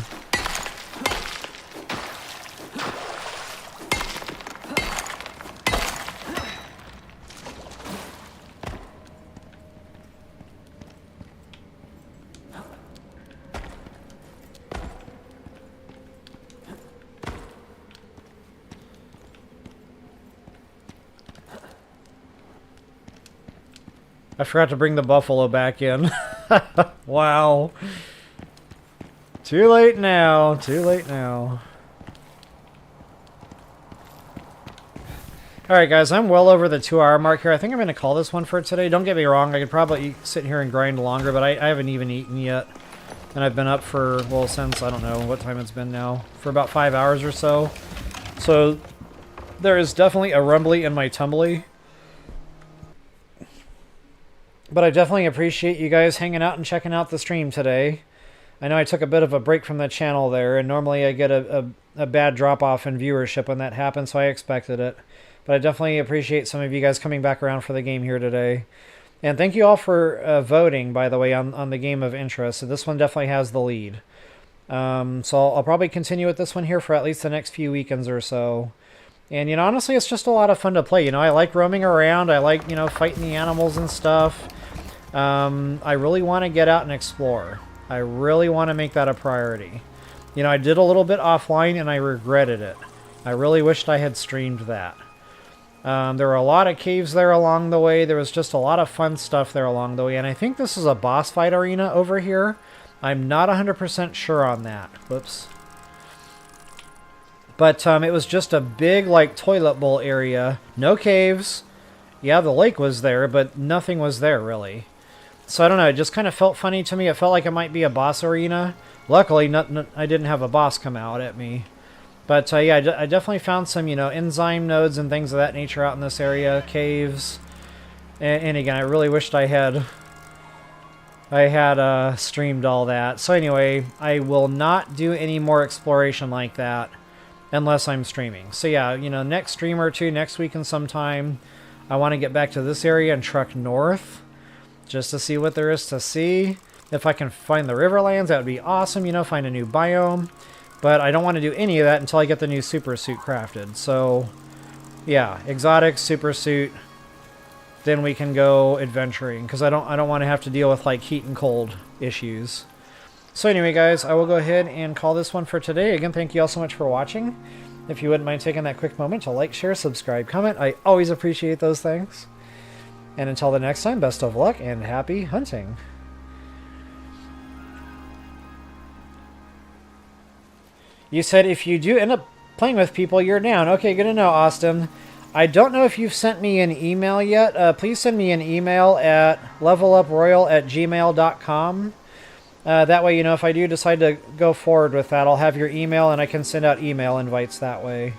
I forgot to bring the buffalo back in. Wow. Too late now. Too late now. Alright guys, I'm well over the 2-hour mark here. I think I'm going to call this one for today. Don't get me wrong, I could probably sit here and grind longer, but I haven't even eaten yet. And I've been up for, well, since, I don't know what time it's been now, for about 5 hours or so. So, there is definitely a rumbly in my tumbly. But I definitely appreciate you guys hanging out and checking out the stream today. I know I took a bit of a break from the channel there, and normally I get a bad drop-off in viewership when that happens, so I expected it. But I definitely appreciate some of you guys coming back around for the game here today. And thank you all for voting, by the way, on the game of interest. So this one definitely has the lead. So I'll probably continue with this one here for at least the next few weekends or so. And, you know, honestly, it's just a lot of fun to play. You know, I like roaming around. I like, you know, fighting the animals and stuff. I really want to get out and explore. I really want to make that a priority. You know, I did a little bit offline and I regretted it. I really wished I had streamed that. There were a lot of caves there along the way. There was just a lot of fun stuff there along the way. And I think this is a boss fight arena over here. I'm not 100% sure on that. Whoops. But it was just a big, like, toilet bowl area. No caves. Yeah, the lake was there, but nothing was there, really. So I don't know, it just kind of felt funny to me. It felt like it might be a boss arena. Luckily, I didn't have a boss come out at me. But yeah, I definitely found some, you know, enzyme nodes and things of that nature out in this area. Caves. And again, I really wished I had streamed all that. So anyway, I will not do any more exploration like that unless I'm streaming. So yeah, you know, next stream or two, next weekend sometime, I want to get back to this area and truck north just to see what there is to see. If I can find the Riverlands, that would be awesome, you know, find a new biome. But I don't want to do any of that until I get the new super suit crafted. So yeah, exotic super suit. Then we can go adventuring, because I don't want to have to deal with like heat and cold issues. So anyway, guys, I will go ahead and call this one for today. Again, thank you all so much for watching. If you wouldn't mind taking that quick moment to like, share, subscribe, comment, I always appreciate those things. And until the next time, best of luck and happy hunting. You said if you do end up playing with people, you're down. Okay, good to know, Austin. I don't know if you've sent me an email yet. Please send me an email at leveluproyal@gmail.com. That way, you know, if I do decide to go forward with that, I'll have your email and I can send out email invites that way.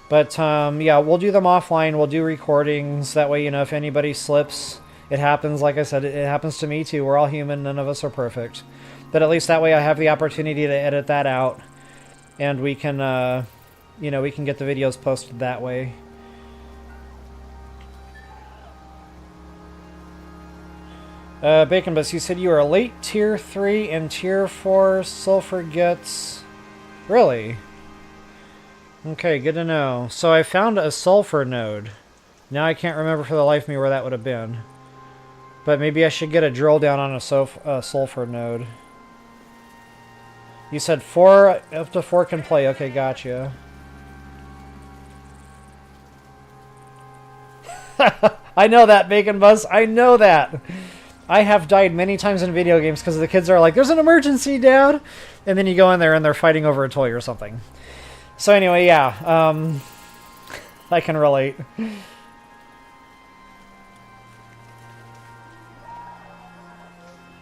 But, yeah, we'll do them offline. We'll do recordings. That way, you know, if anybody slips, it happens. Like I said, it happens to me too. We're all human. None of us are perfect. But at least that way I have the opportunity to edit that out. And we can, you know, we can get the videos posted that way. Bacon Bus, you said you were a late tier 3 and tier 4 sulfur gets... Really? Okay, good to know. So I found a sulfur node. Now I can't remember for the life of me where that would have been. But maybe I should get a drill down on a sulfur node. You said 4, up to 4 can play. Okay, gotcha. I know that, Bacon Bus. I know that. I have died many times in video games because the kids are like, there's an emergency, Dad! And then you go in there and they're fighting over a toy or something. So anyway, yeah. I can relate.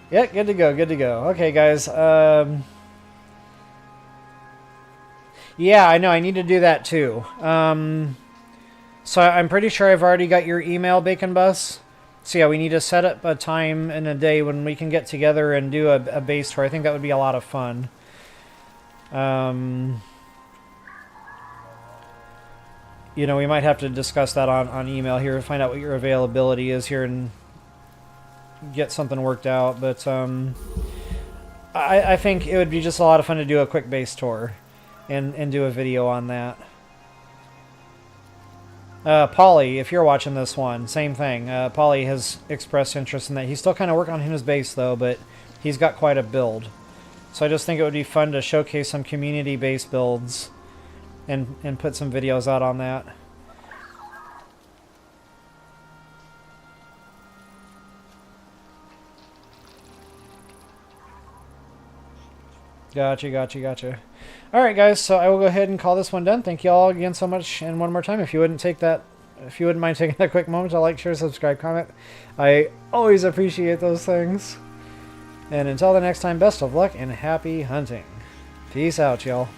Yeah, good to go, good to go. Okay, guys. Yeah, I know, I need to do that too. So I'm pretty sure I've already got your email, Bacon Bus. So yeah, we need to set up a time and a day when we can get together and do a base tour. I think that would be a lot of fun. You know, we might have to discuss that on email here, find out what your availability is here and get something worked out. But I think it would be just a lot of fun to do a quick base tour and do a video on that. Polly, if you're watching this one, same thing. Polly has expressed interest in that. He's still kind of working on his base, though, but he's got quite a build. So I just think it would be fun to showcase some community base builds and put some videos out on that. Gotcha, gotcha, gotcha. Alright, guys, so I will go ahead and call this one done. Thank you all again so much, and one more time, if you wouldn't mind taking that quick moment to like, share, subscribe, comment. I always appreciate those things. And until the next time, best of luck and happy hunting. Peace out, y'all.